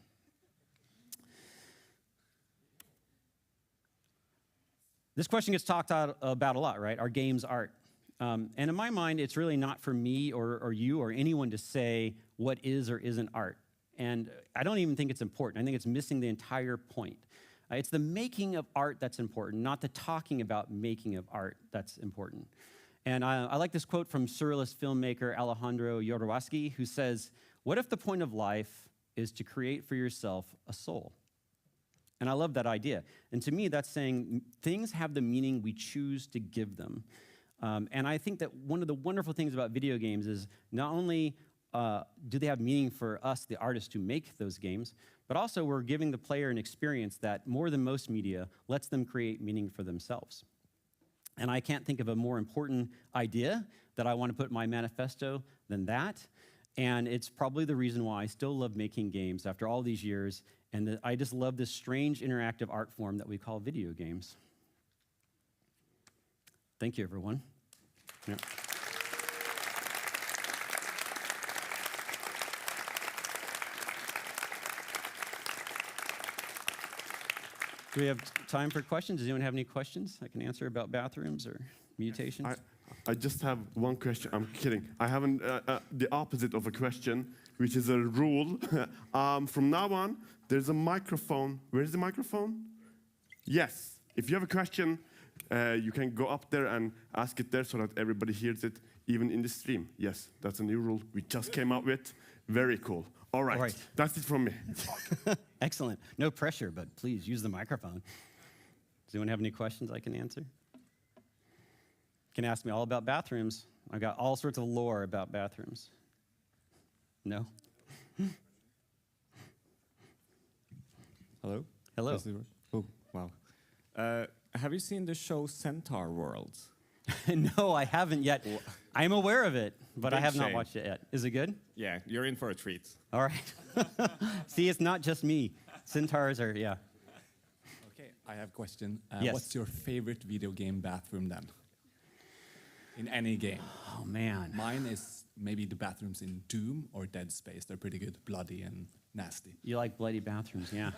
This question gets talked about a lot, right? Are games art? And in my mind, it's really not for me or you or anyone to say what is or isn't art. And I don't even think it's important. I think it's missing the entire point. It's the making of art that's important, not the talking about making of art that's important. And I like this quote from surrealist filmmaker Alejandro Jodorowsky, who says, "What if the point of life is to create for yourself a soul?" And I love that idea. And to me, that's saying things have the meaning we choose to give them. And I think that one of the wonderful things about video games is not only do they have meaning for us, the artists who make those games, but also we're giving the player an experience that, more than most media, lets them create meaning for themselves. And I can't think of a more important idea that I want to put in my manifesto than that. And it's probably the reason why I still love making games after all these years. And I just love this strange interactive art form that we call video games. Thank you, everyone. Yeah. Do we have time for questions? Does anyone have any questions I can answer about bathrooms or mutations? I just have one question. I'm kidding. I have the opposite of a question, which is a rule. From now on, there's a microphone. Where is the microphone? Yes. If you have a question, you can go up there and ask it there so that everybody hears it, even in the stream. Yes, that's a new rule we just came up with. Very cool. All right. That's it from me. Excellent. No pressure, but please use the microphone. Does anyone have any questions I can answer? You can ask me all about bathrooms. I've got all sorts of lore about bathrooms. No? Hello? Hello. Oh, wow. Have you seen the show Centaur Worlds? No, I haven't yet. I'm aware of it, but I have not shame. watched it yet. Is it good? Yeah, you're in for a treat. All right. See, it's not just me. Centaurs are, yeah. Okay, I have a question. Yes. What's your favorite video game bathroom then? In any game. Oh, man. Mine is maybe the bathrooms in Doom or Dead Space. They're pretty good, bloody and nasty. You like bloody bathrooms, yeah.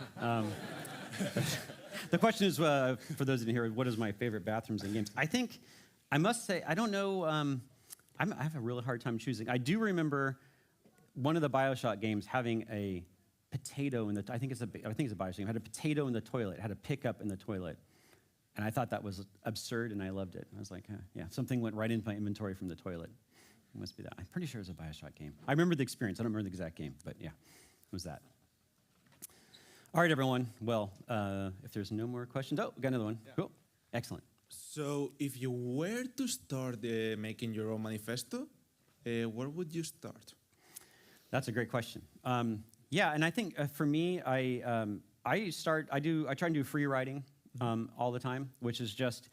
The question is, for those in here, what is my favorite bathrooms in games? I think, I must say, I don't know, I have a really hard time choosing. I do remember one of the BioShock games having a potato in the, I think it's a BioShock game, had a potato in the toilet, had a pickup in the toilet. And I thought that was absurd, and I loved it. I was like, yeah, something went right into my inventory from the toilet. It must be that. I'm pretty sure it was a BioShock game. I remember the experience. I don't remember the exact game, but yeah, it was that. All right, everyone. Well, if there's no more questions. Oh, we got another one. Yeah. Cool. Excellent. So, if you were to start making your own manifesto, where would you start? That's a great question. Yeah, and I think for me, I try and do free writing all the time, which is just,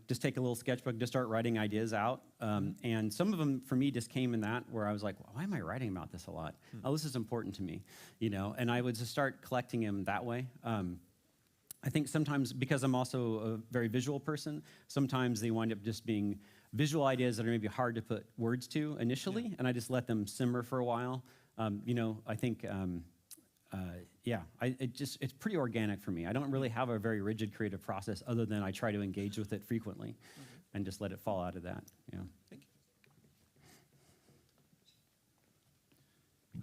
just take a little sketchbook, just start writing ideas out. And some of them, for me, just came in that, where I was like, why am I writing about this a lot? Oh, this is important to me, and I would just start collecting them that way. I think sometimes, because I'm also a very visual person, sometimes they wind up just being visual ideas that are maybe hard to put words to initially, and I just let them simmer for a while. I think, it's pretty organic for me. I don't really have a very rigid creative process, other than I try to engage with it frequently and just let it fall out of that. Yeah. Thank you.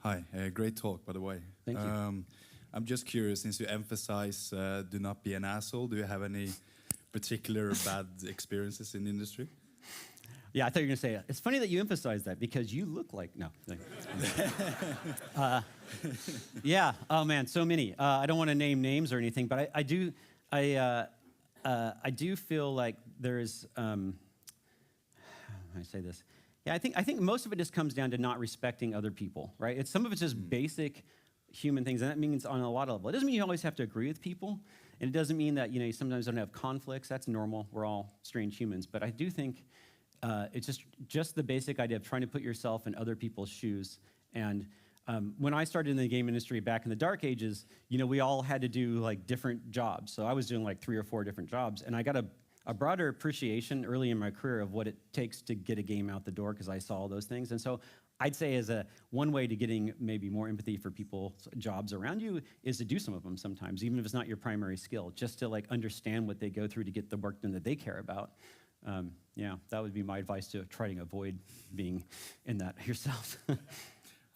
Hi, great talk, by the way. Thank you. I'm just curious, since you emphasize do not be an asshole, do you have any particular bad experiences in the industry? Yeah, I thought you were going to say, it's funny that you emphasize that, because you look like, no. Yeah, oh man, so many. I don't want to name names or anything, but I do feel like there's, how do I say this? Yeah, I think most of it just comes down to not respecting other people, right? Some of it's just basic human things, and that means on a lot of levels. It doesn't mean you always have to agree with people, and it doesn't mean that you sometimes don't have conflicts. That's normal. We're all strange humans, but I do think it's just the basic idea of trying to put yourself in other people's shoes. And when I started in the game industry back in the dark ages, we all had to do like different jobs. So I was doing like 3 or 4 different jobs, and I got a broader appreciation early in my career of what it takes to get a game out the door, because I saw all those things. And so I'd say as one way to getting maybe more empathy for people's jobs around you is to do some of them sometimes, even if it's not your primary skill, just to like understand what they go through to get the work done that they care about. Yeah, that would be my advice, to try to avoid being in that yourself.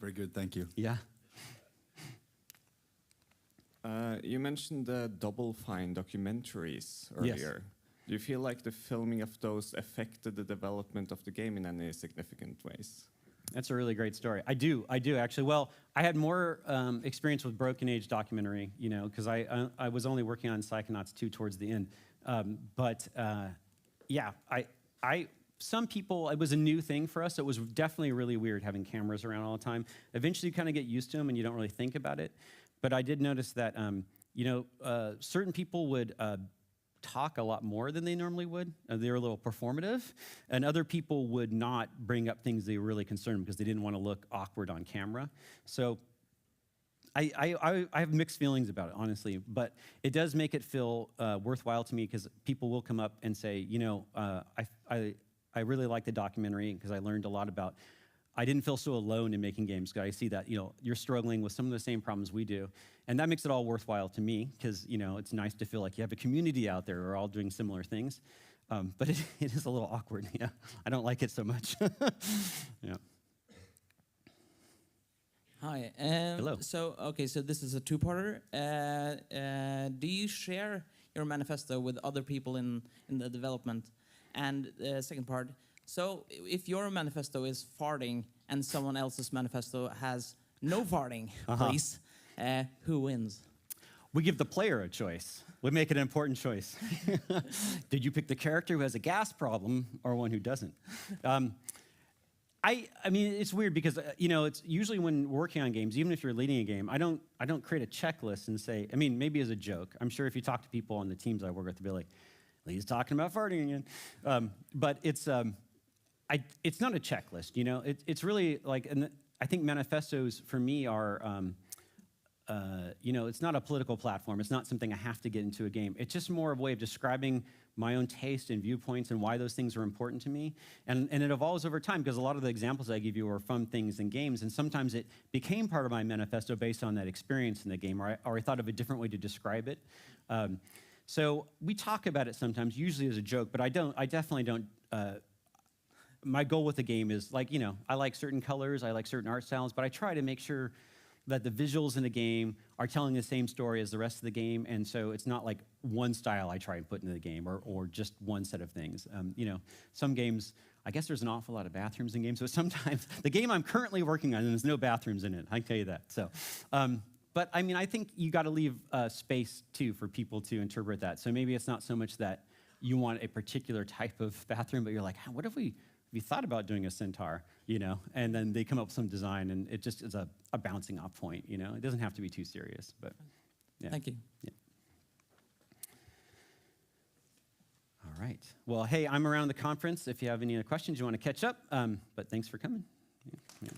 Very good, thank you. Yeah. You mentioned the Double Fine documentaries earlier. Yes. Do you feel like the filming of those affected the development of the game in any significant ways? That's a really great story. I do actually. Well, I had more experience with Broken Age documentary, because I was only working on Psychonauts 2 towards the end. Yeah, some people, it was a new thing for us. So it was definitely really weird having cameras around all the time. Eventually, you kind of get used to them and you don't really think about it. But I did notice that, certain people would talk a lot more than they normally would. They were a little performative. And other people would not bring up things they were really concerned because they didn't want to look awkward on camera. So I have mixed feelings about it, honestly, but it does make it feel worthwhile to me, because people will come up and say, I really like the documentary because I learned a lot about, I didn't feel so alone in making games, because I see that, you're struggling with some of the same problems we do. And that makes it all worthwhile to me, because, it's nice to feel like you have a community out there who are all doing similar things. But it is a little awkward, yeah. I don't like it so much. Yeah. Hi. Hello. So this is a two-parter. Do you share your manifesto with other people in the development? And second part, so if your manifesto is farting and someone else's manifesto has no farting, please, who wins? We give the player a choice. We make it an important choice. Did you pick the character who has a gas problem or one who doesn't? I mean, it's weird because, it's usually when working on games, even if you're leading a game, I don't create a checklist and say, maybe as a joke. I'm sure if you talk to people on the teams I work with, they'll be like, Lee's talking about farting again. But it's not a checklist, It's really like, and I think manifestos for me are it's not a political platform. It's not something I have to get into a game. It's just more of a way of describing my own taste and viewpoints and why those things are important to me. And it evolves over time because a lot of the examples I give you are from things in games, and sometimes it became part of my manifesto based on that experience in the game, or I thought of a different way to describe it. So we talk about it sometimes, usually as a joke, but I definitely don't. My goal with the game is I like certain colors, I like certain art styles, but I try to make sure that the visuals in the game are telling the same story as the rest of the game, and so it's not like one style I try and put into the game or just one set of things. Some games, I guess there's an awful lot of bathrooms in games, so sometimes the game I'm currently working on, there's no bathrooms in it, I can tell you that. So, but I mean, I think you got to leave space too for people to interpret that. So maybe it's not so much that you want a particular type of bathroom, but you're like, what if we thought about doing a centaur, and then they come up with some design, and it just is a bouncing off point, It doesn't have to be too serious, but yeah. Thank you. Yeah. All right. Well, hey, I'm around the conference if you have any other questions you want to catch up, but thanks for coming. Yeah.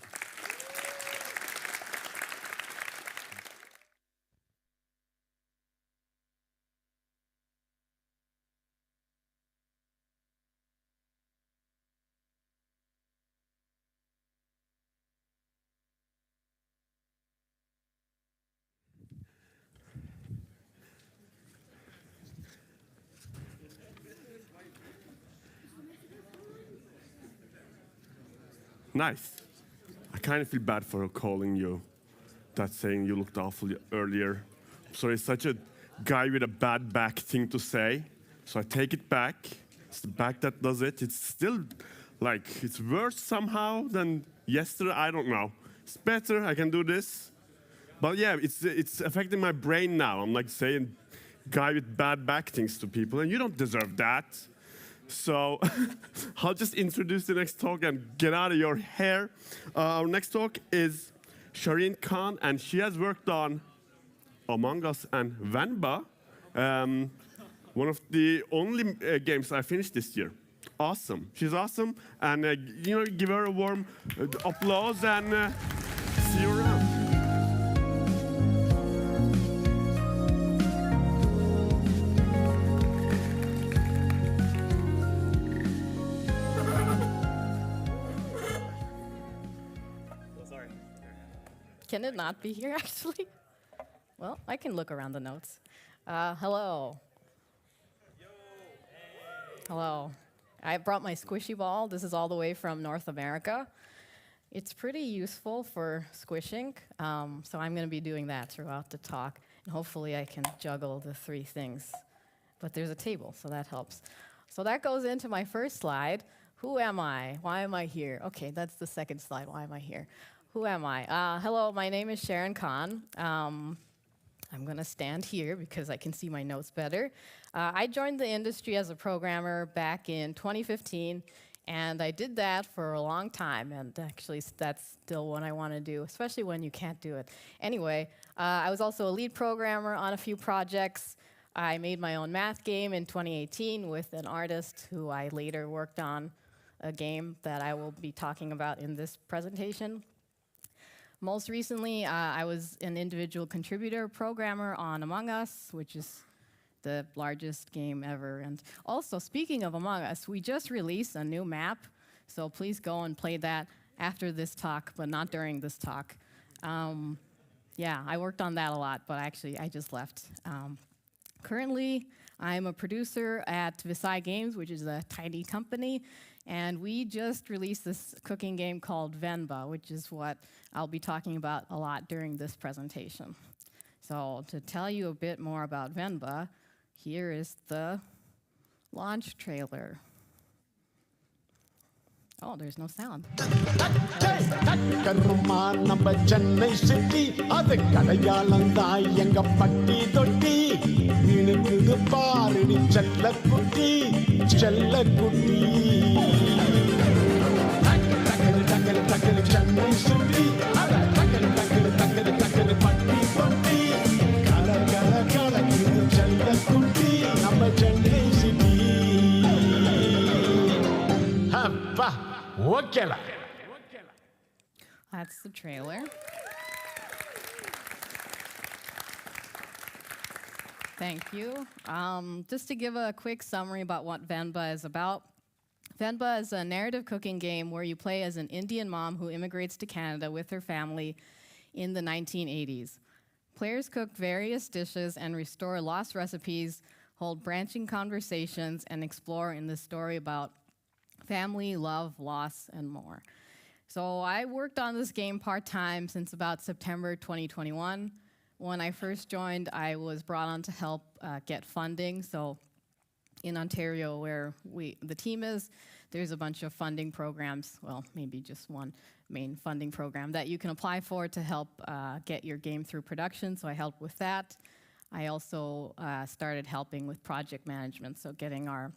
Nice. I kind of feel bad for calling you that, saying you looked awful earlier. So it's such a guy with a bad back thing to say. So I take it back. It's the back that does it. It's still it's worse somehow than yesterday. I don't know. It's better. I can do this. But yeah, it's affecting my brain now. I'm saying guy with bad back things to people, and you don't deserve that. So I'll just introduce the next talk and get out of your hair. Our next talk is Shireen Khan, and she has worked on Among Us and Venba, one of the only games I finished this year. Awesome. She's awesome. And, give her a warm applause and see you around. Can it not be here, actually? Well, I can look around the notes. Hello. Hello. I brought my squishy ball. This is all the way from North America. It's pretty useful for squishing, so I'm going to be doing that throughout the talk, and hopefully I can juggle the three things. But there's a table, so that helps. So that goes into my first slide. Who am I? Why am I here? Okay, that's the second slide. Why am I here? Who am I? Hello, my name is Sharon Khan. I'm going to stand here because I can see my notes better. I joined the industry as a programmer back in 2015, and I did that for a long time, and actually that's still what I want to do, especially when you can't do it. Anyway, I was also a lead programmer on a few projects. I made my own math game in 2018 with an artist who I later worked on a game that I will be talking about in this presentation. Most recently, I was an individual contributor programmer on Among Us, which is the largest game ever. And also, speaking of Among Us, we just released a new map, so please go and play that after this talk, but not during this talk. Yeah, I worked on that a lot, but actually, I just left. Currently, I'm a producer at Visai Games, which is a tiny company, and we just released this cooking game called Venba, which is what I'll be talking about a lot during this presentation. So to tell you a bit more about Venba, here is the launch trailer. Oh, there's no sound. நம்ம Chennai city அது கடையாளந்தாய் எங்க பட்டி தொட்டி இழுக்குது பாருடி செல்ல குட்டி டக்கரு சென்னை சிட்டி அட டக்கரு பட்டி தொட்டி கலக்குது செல்ல குட்டி நம்ம சென்னை சிட்டி அப்பா ஓகேல. That's the trailer. Thank you. Just to give a quick summary about what Venba is about. Venba is a narrative cooking game where you play as an Indian mom who immigrates to Canada with her family in the 1980s. Players cook various dishes and restore lost recipes, hold branching conversations, and explore in this story about family, love, loss, and more. So I worked on this game part-time since about September 2021. When I first joined, I was brought on to help get funding. So in Ontario, where the team is, there's a bunch of funding programs, well, maybe just one main funding program that you can apply for to help get your game through production, so I helped with that. I also started helping with project management, so getting our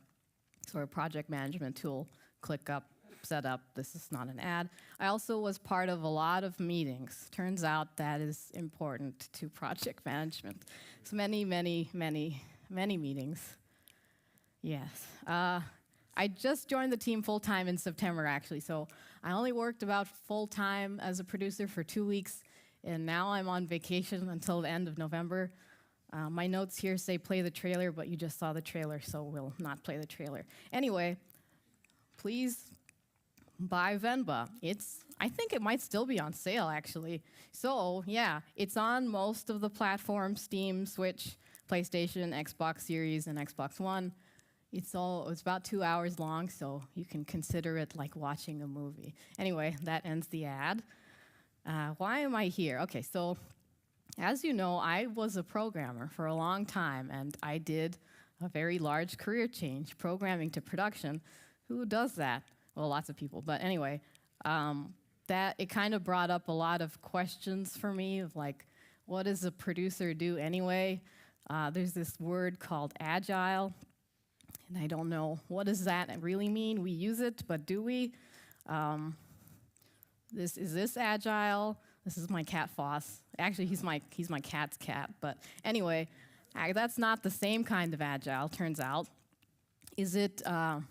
sort of project management tool, ClickUp, set up. This is not an ad. I also was part of a lot of meetings. Turns out that is important to project management. So many meetings. Yes. I just joined the team full-time in September, actually, so I only worked about full-time as a producer for 2 weeks, and now I'm on vacation until the end of November. My notes here say play the trailer, but you just saw the trailer, so we'll not play the trailer. Anyway, please buy Venba. I think it might still be on sale, actually. So, yeah, it's on most of the platforms, Steam, Switch, PlayStation, Xbox Series, and Xbox One. It's about 2 hours long, so you can consider it like watching a movie. Anyway, that ends the ad. Why am I here? Okay, so as you know, I was a programmer for a long time, and I did a very large career change, programming to production. Who does that? Well, lots of people, but anyway, that it kind of brought up a lot of questions for me of like, what does a producer do anyway? There's this word called agile, and I don't know, what does that really mean? We use it, but do we? Is this agile? This is my cat Foss. Actually, he's my cat's cat, but anyway, that's not the same kind of agile, turns out. Is it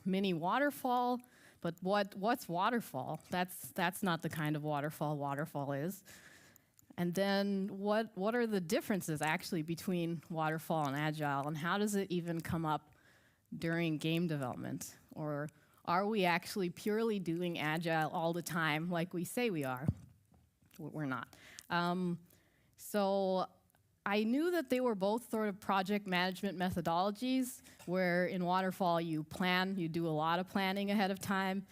mini waterfall? But what's waterfall? That's not the kind of waterfall is. And then what are the differences actually between waterfall and agile, and how does it even come up during game development? Or are we actually purely doing agile all the time like we say we are? We're not. So I knew that they were both sort of project management methodologies, where in waterfall you do a lot of planning ahead of time,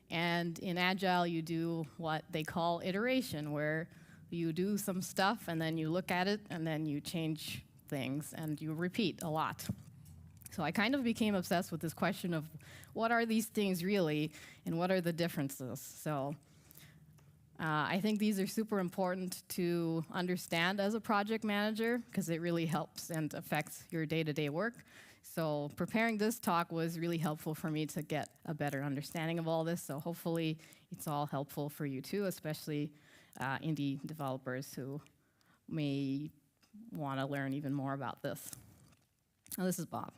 and in agile you do what they call iteration, where you do some stuff and then you look at it and then you change things and you repeat a lot. So I kind of became obsessed with this question of what are these things really and what are the differences? So I think these are super important to understand as a project manager because it really helps and affects your day-to-day work. So preparing this talk was really helpful for me to get a better understanding of all this. So hopefully it's all helpful for you too, especially indie developers who may want to learn even more about this. Now, this is Bob.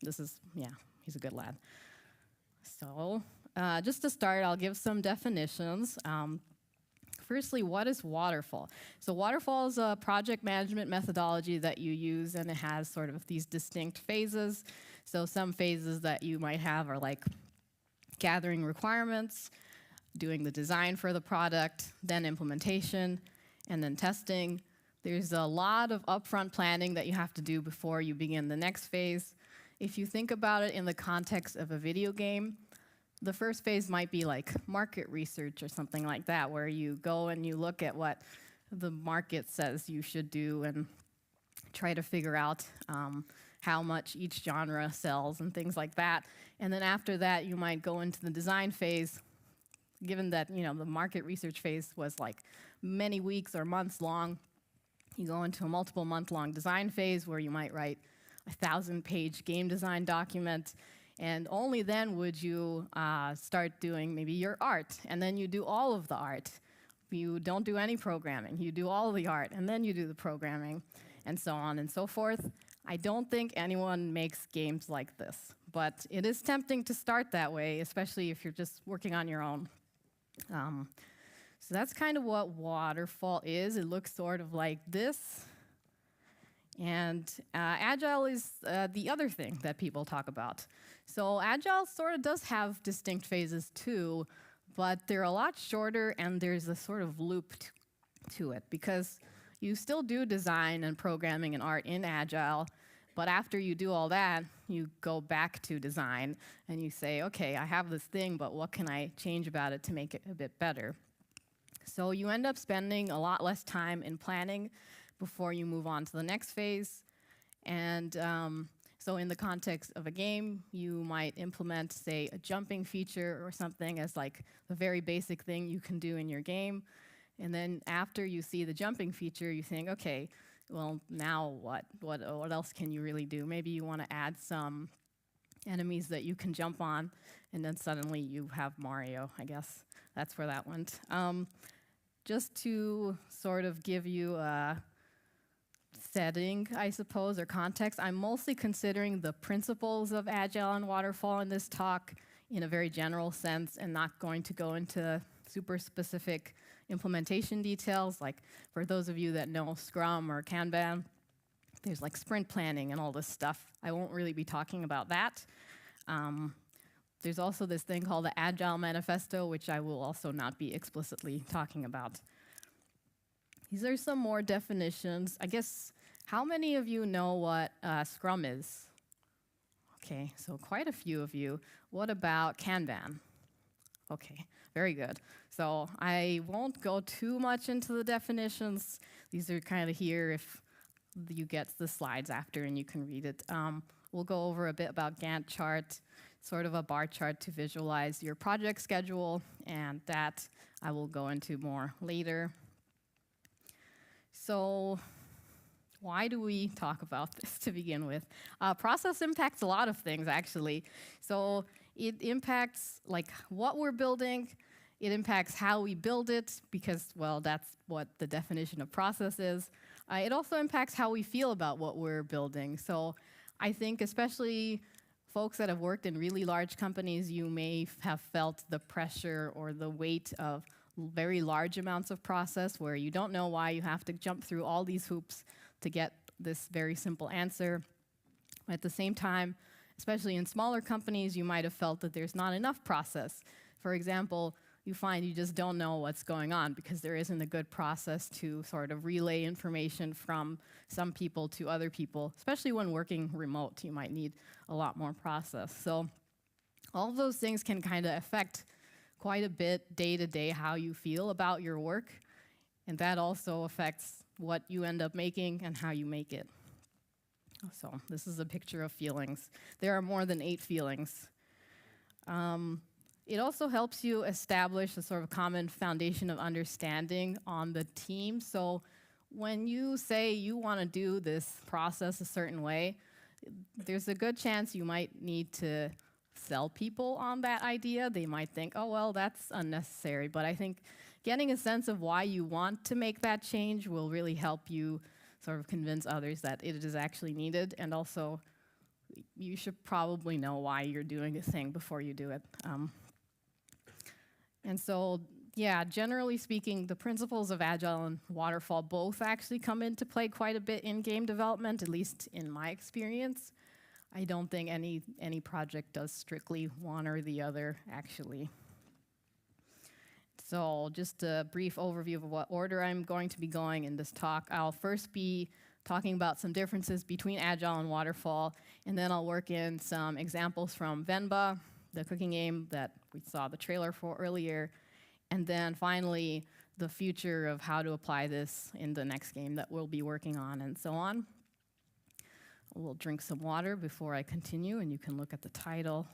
He's a good lad. So just to start, I'll give some definitions. Firstly, what is waterfall? So waterfall is a project management methodology that you use, and it has sort of these distinct phases. So some phases that you might have are like gathering requirements, doing the design for the product, then implementation, and then testing. There's a lot of upfront planning that you have to do before you begin the next phase. If you think about it in the context of a video game, the first phase might be like market research or something like that, where you go and you look at what the market says you should do and try to figure out how much each genre sells and things like that. And then after that, you might go into the design phase, given that the market research phase was like many weeks or months long. You go into a multiple month-long design phase where you might write a 1,000-page game design document, and only then would you start doing maybe your art, and then you do all of the art. You don't do any programming. You do all of the art, and then you do the programming, and so on and so forth. I don't think anyone makes games like this, but it is tempting to start that way, especially if you're just working on your own. So that's kind of what waterfall is. It looks sort of like this. And Agile is the other thing that people talk about. So Agile sort of does have distinct phases too, but they're a lot shorter and there's a sort of loop to it because you still do design and programming and art in Agile, but after you do all that, you go back to design and you say, okay, I have this thing, but what can I change about it to make it a bit better? So you end up spending a lot less time in planning before you move on to the next phase. And so in the context of a game, you might implement, say, a jumping feature or something as like the very basic thing you can do in your game. And then after you see the jumping feature, you think, okay, well, now what? What else can you really do? Maybe you want to add some enemies that you can jump on, and then suddenly you have Mario, I guess. That's where that went. Just to sort of give you a setting, I suppose, or context, I'm mostly considering the principles of Agile and Waterfall in this talk in a very general sense and not going to go into super specific implementation details. Like for those of you that know Scrum or Kanban, there's like sprint planning and all this stuff. I won't really be talking about that. There's also this thing called the Agile Manifesto, which I will also not be explicitly talking about. These are some more definitions. I guess, how many of you know what Scrum is? Okay, so quite a few of you. What about Kanban? Okay, very good. So I won't go too much into the definitions. These are kind of here if you get the slides after and you can read it. We'll go over a bit about Gantt chart, sort of a bar chart to visualize your project schedule, and that I will go into more later. So why do we talk about this to begin with? Process impacts a lot of things, actually. So it impacts like what we're building. It impacts how we build it because, well, that's what the definition of process is. It also impacts how we feel about what we're building. So I think especially folks that have worked in really large companies, you may have felt the pressure or the weight of very large amounts of process where you don't know why you have to jump through all these hoops to get this very simple answer. At the same time, especially in smaller companies, you might have felt that there's not enough process. For example, you find you just don't know what's going on because there isn't a good process to sort of relay information from some people to other people. Especially when working remote, you might need a lot more process. So all of those things can kind of affect quite a bit day to day how you feel about your work. And that also affects what you end up making and how you make it. So this is a picture of feelings. There are more than 8 feelings. It also helps you establish a sort of common foundation of understanding on the team. So when you say you want to do this process a certain way, there's a good chance you might need to sell people on that idea. They might think, oh, well, that's unnecessary. But I think getting a sense of why you want to make that change will really help you sort of convince others that it is actually needed. And also, you should probably know why you're doing a thing before you do it. And so, yeah, generally speaking, the principles of Agile and Waterfall both actually come into play quite a bit in game development, at least in my experience. I don't think any project does strictly one or the other, actually. So just a brief overview of what order I'm going to be going in this talk. I'll first be talking about some differences between Agile and Waterfall, and then I'll work in some examples from Venba, the cooking game that we saw the trailer for earlier, and then finally the future of how to apply this in the next game that we'll be working on, and so on. We'll drink some water before I continue, and you can look at the title.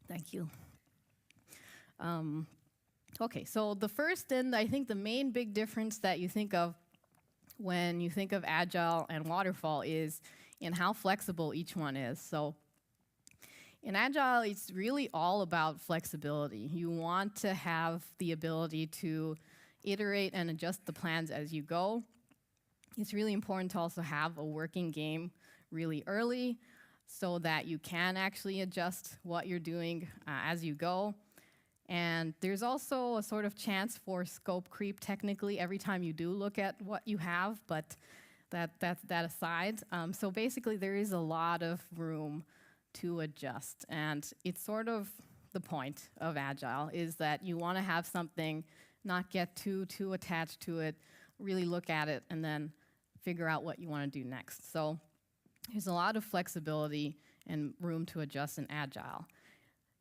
Thank you. Okay, so the first and I think the main big difference that you think of when you think of Agile and Waterfall is in how flexible each one is. So in Agile, it's really all about flexibility. You want to have the ability to iterate and adjust the plans as you go. It's really important to also have a working game really early so that you can actually adjust what you're doing as you go. And there's also a sort of chance for scope creep technically every time you do look at what you have, but that aside. So basically there is a lot of room to adjust. And it's sort of the point of Agile is that you want to have something, not get too attached to it, really look at it, and then figure out what you want to do next. So there's a lot of flexibility and room to adjust in Agile.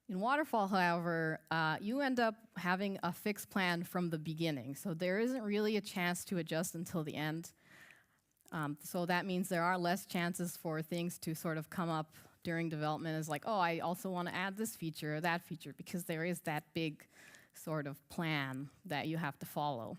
In Waterfall, however, you end up having a fixed plan from the beginning. So there isn't really a chance to adjust until the end. So that means there are less chances for things to sort of come up during development as like, oh, I also want to add this feature or that feature, because there is that big sort of plan that you have to follow.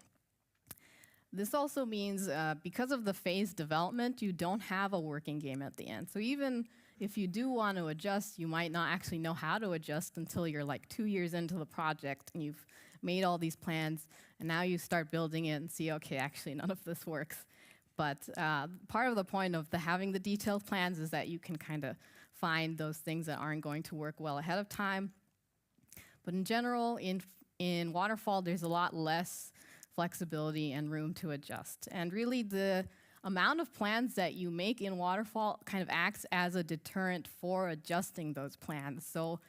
This also means because of the phased development, you don't have a working game at the end. So even if you do want to adjust, you might not actually know how to adjust until you're like 2 years into the project and you've made all these plans, and now you start building it and see, okay, actually none of this works. But part of the point of having the detailed plans is that you can kind of find those things that aren't going to work well ahead of time. But in general, in Waterfall, there's a lot less flexibility and room to adjust. And really, the amount of plans that you make in Waterfall kind of acts as a deterrent for adjusting those plans. So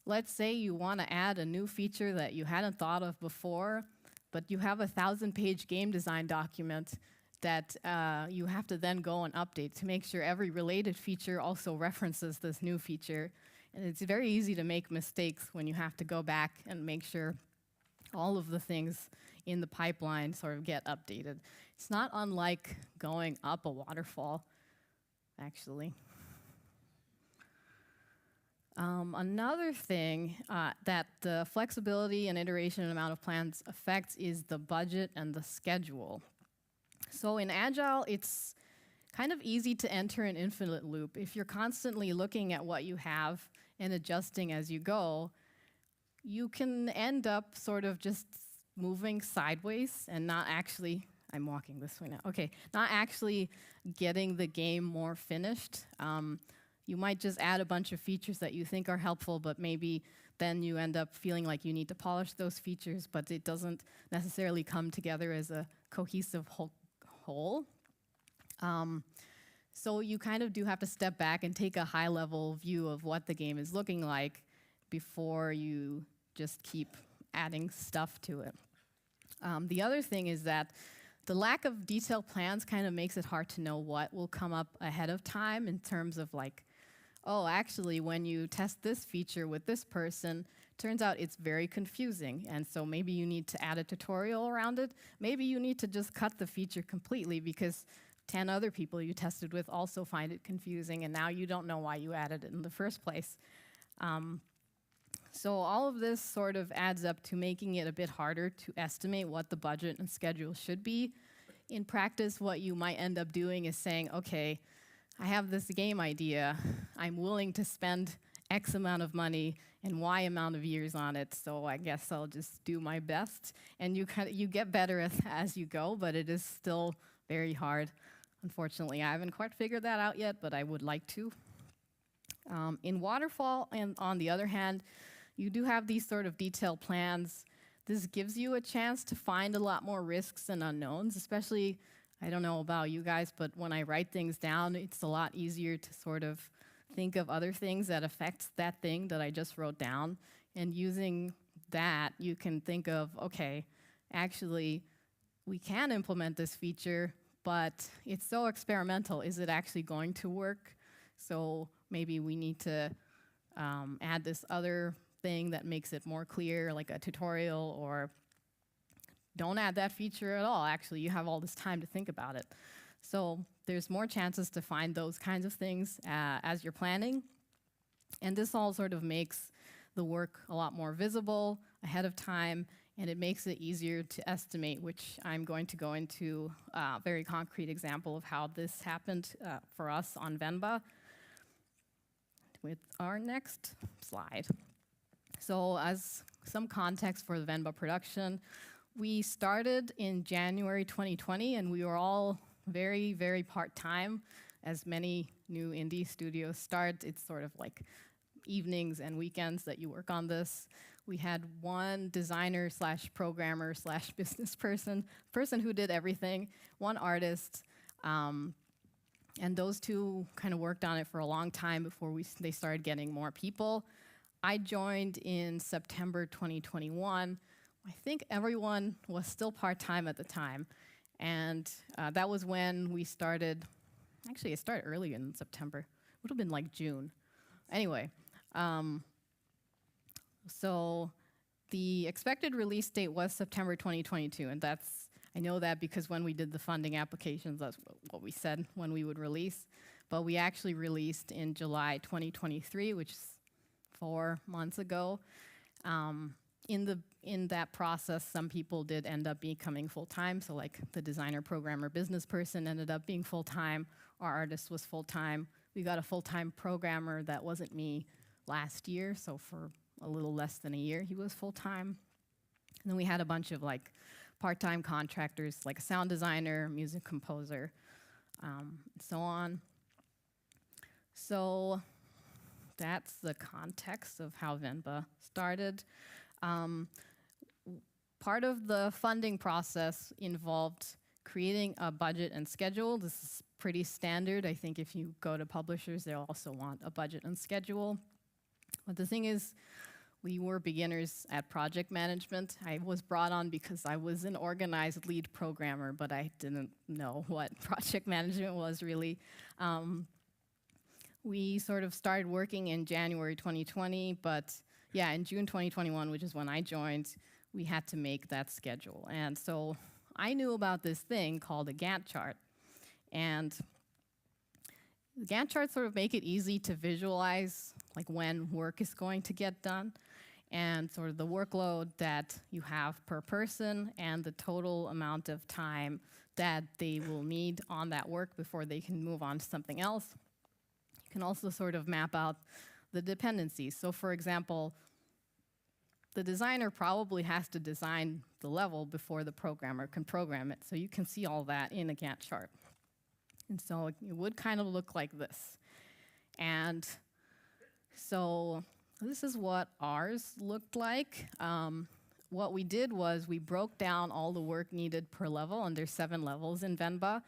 let's say you want to add a new feature that you hadn't thought of before, but you have a 1,000-page game design document that you have to then go and update to make sure every related feature also references this new feature. And it's very easy to make mistakes when you have to go back and make sure all of the things in the pipeline sort of get updated. It's not unlike going up a waterfall, actually. Another thing that the flexibility and iteration and amount of plans affects is the budget and the schedule. So in Agile, it's kind of easy to enter an infinite loop. If you're constantly looking at what you have and adjusting as you go, you can end up sort of just moving sideways and not actually, I'm walking this way now, okay, not actually getting the game more finished. You might just add a bunch of features that you think are helpful, but maybe then you end up feeling like you need to polish those features, but it doesn't necessarily come together as a cohesive whole. So you kind of do have to step back and take a high-level view of what the game is looking like before you just keep adding stuff to it. The other thing is that the lack of detailed plans kind of makes it hard to know what will come up ahead of time in terms of like, oh, actually, when you test this feature with this person, turns out it's very confusing. And so maybe you need to add a tutorial around it. Maybe you need to just cut the feature completely because 10 other people you tested with also find it confusing, and now you don't know why you added it in the first place. So all of this sort of adds up to making it a bit harder to estimate what the budget and schedule should be. In practice, what you might end up doing is saying, okay, I have this game idea. I'm willing to spend X amount of money and Y amount of years on it, so I guess I'll just do my best. And you get better as you go, but it is still very hard. Unfortunately, I haven't quite figured that out yet, but I would like to. In Waterfall, and on the other hand, you do have these sort of detailed plans. This gives you a chance to find a lot more risks and unknowns, especially, I don't know about you guys, but when I write things down, it's a lot easier to sort of think of other things that affect that thing that I just wrote down. And using that, you can think of, okay, actually, we can implement this feature, but it's so experimental. Is it actually going to work? So maybe we need to add this other thing that makes it more clear, like a tutorial, or don't add that feature at all. Actually, you have all this time to think about it. So there's more chances to find those kinds of things as you're planning. And this all sort of makes the work a lot more visible ahead of time, and it makes it easier to estimate, which I'm going to go into a very concrete example of how this happened for us on Venba with our next slide. So as some context for the Venba production, we started in January 2020, and we were all very, very part-time. As many new indie studios start, it's sort of like evenings and weekends that you work on this. We had one designer slash programmer slash business person who did everything, one artist, and those two kind of worked on it for a long time before they started getting more people. I joined in September 2021. I think everyone was still part-time at the time. And that was when we started. Actually, it started earlier in September. It would have been like June. Anyway, so the expected release date was September 2022, and I know that because when we did the funding applications, that's what we said when we would release. But we actually released in July 2023, which is 4 months ago. In that process, some people did end up becoming full-time. So like the designer, programmer, business person ended up being full-time. Our artist was full-time. We got a full-time programmer that wasn't me last year. So for a little less than a year, he was full-time. And then we had a bunch of like part-time contractors, like a sound designer, music composer, so on. So that's the context of how Venba started. Part of the funding process involved creating a budget and schedule. This is pretty standard. I think if you go to publishers, they'll also want a budget and schedule. But the thing is, we were beginners at project management. I was brought on because I was an organized lead programmer, but I didn't know what project management was really. We sort of started working in January 2020, but yeah, in June 2021, which is when I joined, we had to make that schedule. And so I knew about this thing called a Gantt chart. And the Gantt charts sort of make it easy to visualize like when work is going to get done and sort of the workload that you have per person and the total amount of time that they will need on that work before they can move on to something else. You can also sort of map out the dependencies. So for example, the designer probably has to design the level before the programmer can program it. So you can see all that in a Gantt chart. And so it would kind of look like this. And so this is what ours looked like. What we did was we broke down all the work needed per level, and there's 7 levels in Venba.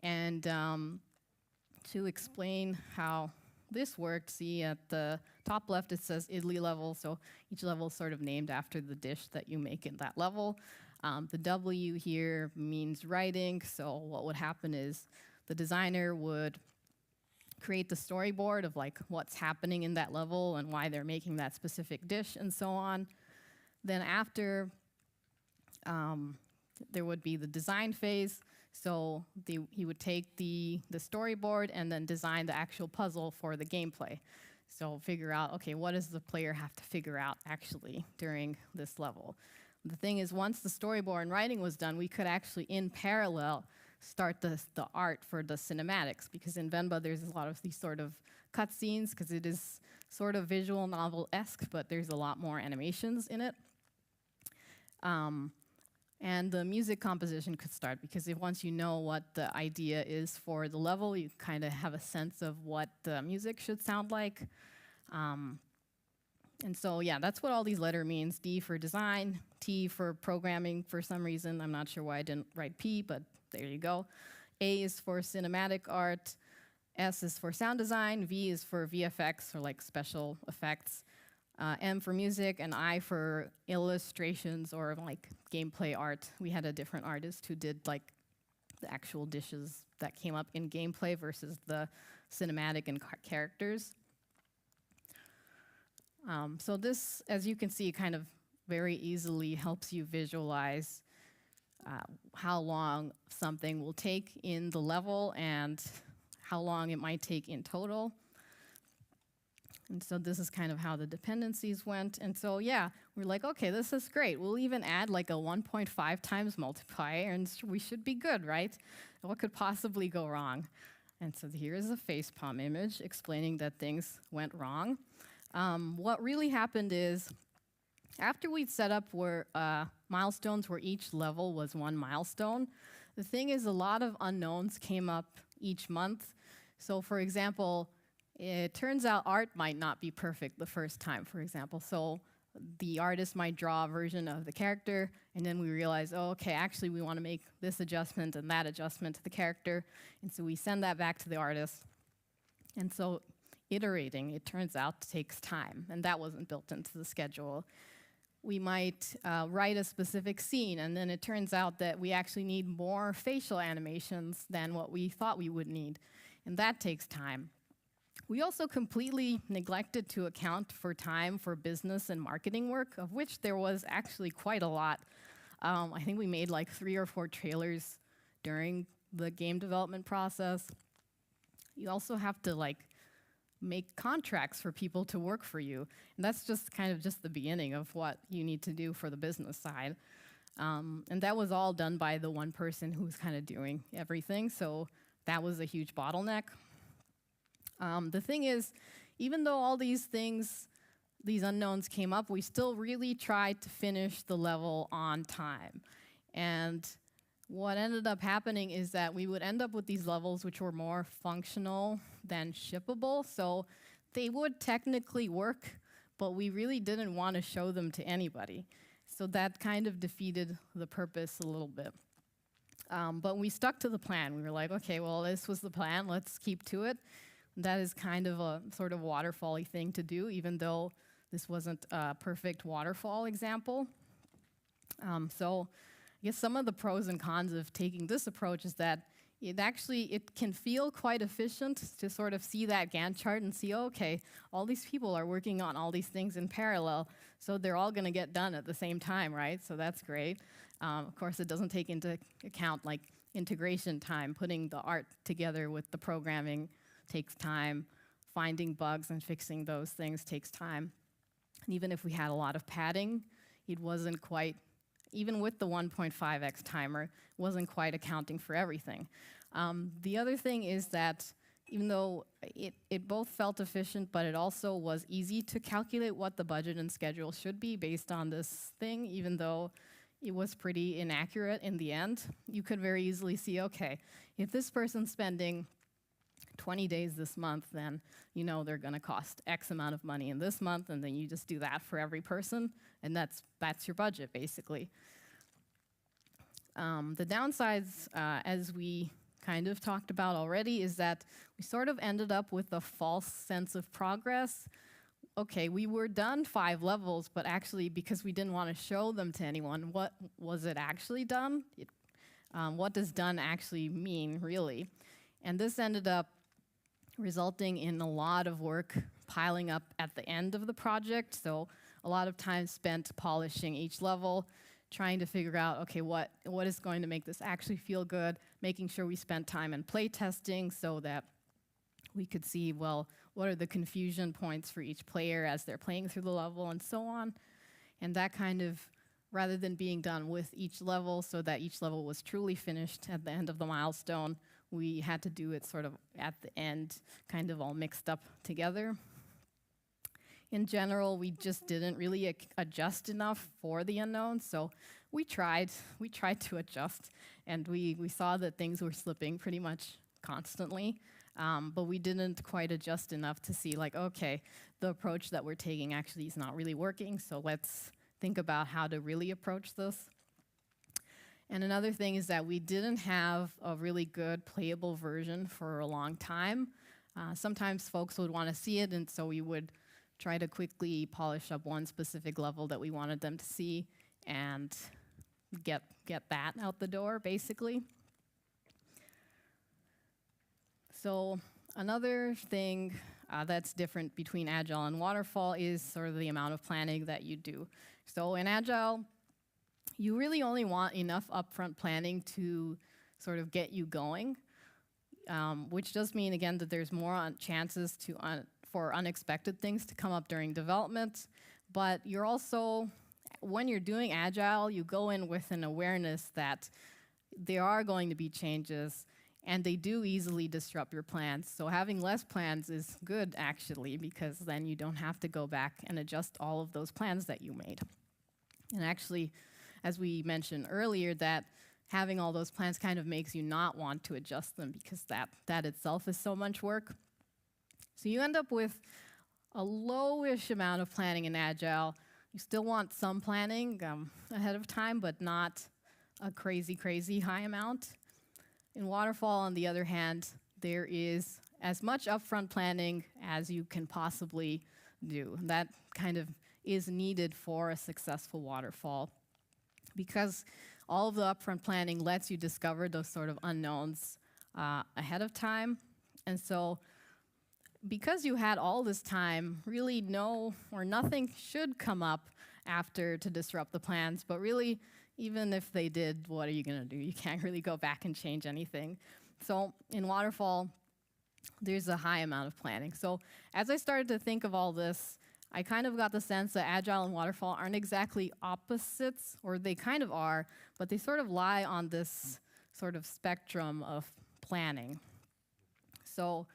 And to explain how this worked, see at the top left it says idli level, so each level is sort of named after the dish that you make in that level. The W here means writing, so what would happen is the designer would create the storyboard of like what's happening in that level and why they're making that specific dish and so on. Then after, there would be the design phase. So he would take the storyboard and then design the actual puzzle for the gameplay. So figure out, okay, what does the player have to figure out actually during this level? The thing is, once the storyboard and writing was done, we could actually, in parallel, start the art for the cinematics, because in Venba there's a lot of these sort of cutscenes, because it is sort of visual novel-esque, but there's a lot more animations in it. And the music composition could start, because once you know what the idea is for the level, you kind of have a sense of what the music should sound like. And so, yeah, that's what all these letters means. D for design, T for programming for some reason. I'm not sure why I didn't write P, but there you go. A is for cinematic art. S is for sound design. V is for VFX, or like special effects. M for music, and I for illustrations or like gameplay art. We had a different artist who did like the actual dishes that came up in gameplay versus the cinematic and characters. So this, as you can see, kind of very easily helps you visualize how long something will take in the level and how long it might take in total. And so this is kind of how the dependencies went. And so, yeah, we're like, okay, this is great. We'll even add like a 1.5 times multiplier, and we should be good, right? What could possibly go wrong? And so here's a facepalm image explaining that things went wrong. What really happened is, after we'd set up milestones where each level was 1 milestone, the thing is a lot of unknowns came up each month. So for example, it turns out art might not be perfect the first time, for example. So the artist might draw a version of the character, and then we realize, oh, okay, actually we want to make this adjustment and that adjustment to the character. And so we send that back to the artist. And so iterating, it turns out, takes time, and that wasn't built into the schedule. We might write a specific scene, and then it turns out that we actually need more facial animations than what we thought we would need, and that takes time. We also completely neglected to account for time for business and marketing work, of which there was actually quite a lot. I think we made like 3 or 4 trailers during the game development process. You also have to make contracts for people to work for you. And that's just kind of just the beginning of what you need to do for the business side. And that was all done by the one person who was kind of doing everything. So that was a huge bottleneck. The thing is, even though all these things, these unknowns came up, we still really tried to finish the level on time. And what ended up happening is that we would end up with these levels which were more functional than shippable. So they would technically work, but we really didn't want to show them to anybody. So that kind of defeated the purpose a little bit. But we stuck to the plan. We were like, okay, well, this was the plan. Let's keep to it. That is kind of a sort of waterfall-y thing to do, even though this wasn't a perfect waterfall example. So I guess some of the pros and cons of taking this approach is that it can feel quite efficient to sort of see that Gantt chart and see, okay, all these people are working on all these things in parallel, so they're all going to get done at the same time, right? So that's great. Of course, it doesn't take into account integration time. Putting the art together with the programming takes time. Finding bugs and fixing those things takes time. And even if we had a lot of padding, it wasn't quite, even with the 1.5x timer, wasn't quite accounting for everything. The other thing is that even though it both felt efficient, but it also was easy to calculate what the budget and schedule should be based on this thing, even though it was pretty inaccurate in the end. You could very easily see, okay, if this person's spending 20 days this month, then you know they're going to cost X amount of money in this month, and then you just do that for every person, and that's your budget, basically. The downsides, as we kind of talked about already, is that we sort of ended up with a false sense of progress. Okay, we were done 5 levels, but actually, because we didn't want to show them to anyone, what was it actually done? What does done actually mean, really? And this ended up resulting in a lot of work piling up at the end of the project. So a lot of time spent polishing each level, trying to figure out, okay, what is going to make this actually feel good, making sure we spent time in play testing so that we could see, well, what are the confusion points for each player as they're playing through the level and so on. And that kind of, rather than being done with each level so that each level was truly finished at the end of the milestone, we had to do it sort of at the end, kind of all mixed up together. In general, we just didn't really adjust enough for the unknown, so we tried to adjust, and we saw that things were slipping pretty much constantly, but we didn't quite adjust enough to see, okay, the approach that we're taking actually is not really working, so let's think about how to really approach this. And another thing is that we didn't have a really good playable version for a long time. Sometimes folks would want to see it, and so we would try to quickly polish up one specific level that we wanted them to see and get that out the door, basically. So another thing that's different between Agile and Waterfall is sort of the amount of planning that you do. So in Agile, you really only want enough upfront planning to sort of get you going, which does mean, again, that there's more chances for unexpected things to come up during development. But you're also, when you're doing Agile, you go in with an awareness that there are going to be changes, and they do easily disrupt your plans. So having less plans is good, actually, because then you don't have to go back and adjust all of those plans that you made. And actually, as we mentioned earlier, that having all those plans kind of makes you not want to adjust them because that itself is so much work. So you end up with a lowish amount of planning in Agile. You still want some planning ahead of time, but not a crazy, crazy high amount. In Waterfall, on the other hand, there is as much upfront planning as you can possibly do. That kind of is needed for a successful waterfall because all of the upfront planning lets you discover those sort of unknowns ahead of time. And so because you had all this time, really no or nothing should come up after to disrupt the plans, but really, even if they did, what are you gonna do? You can't really go back and change anything. So in Waterfall, there's a high amount of planning. So as I started to think of all this, I kind of got the sense that Agile and Waterfall aren't exactly opposites, or they kind of are, but they sort of lie on this sort of spectrum of planning. So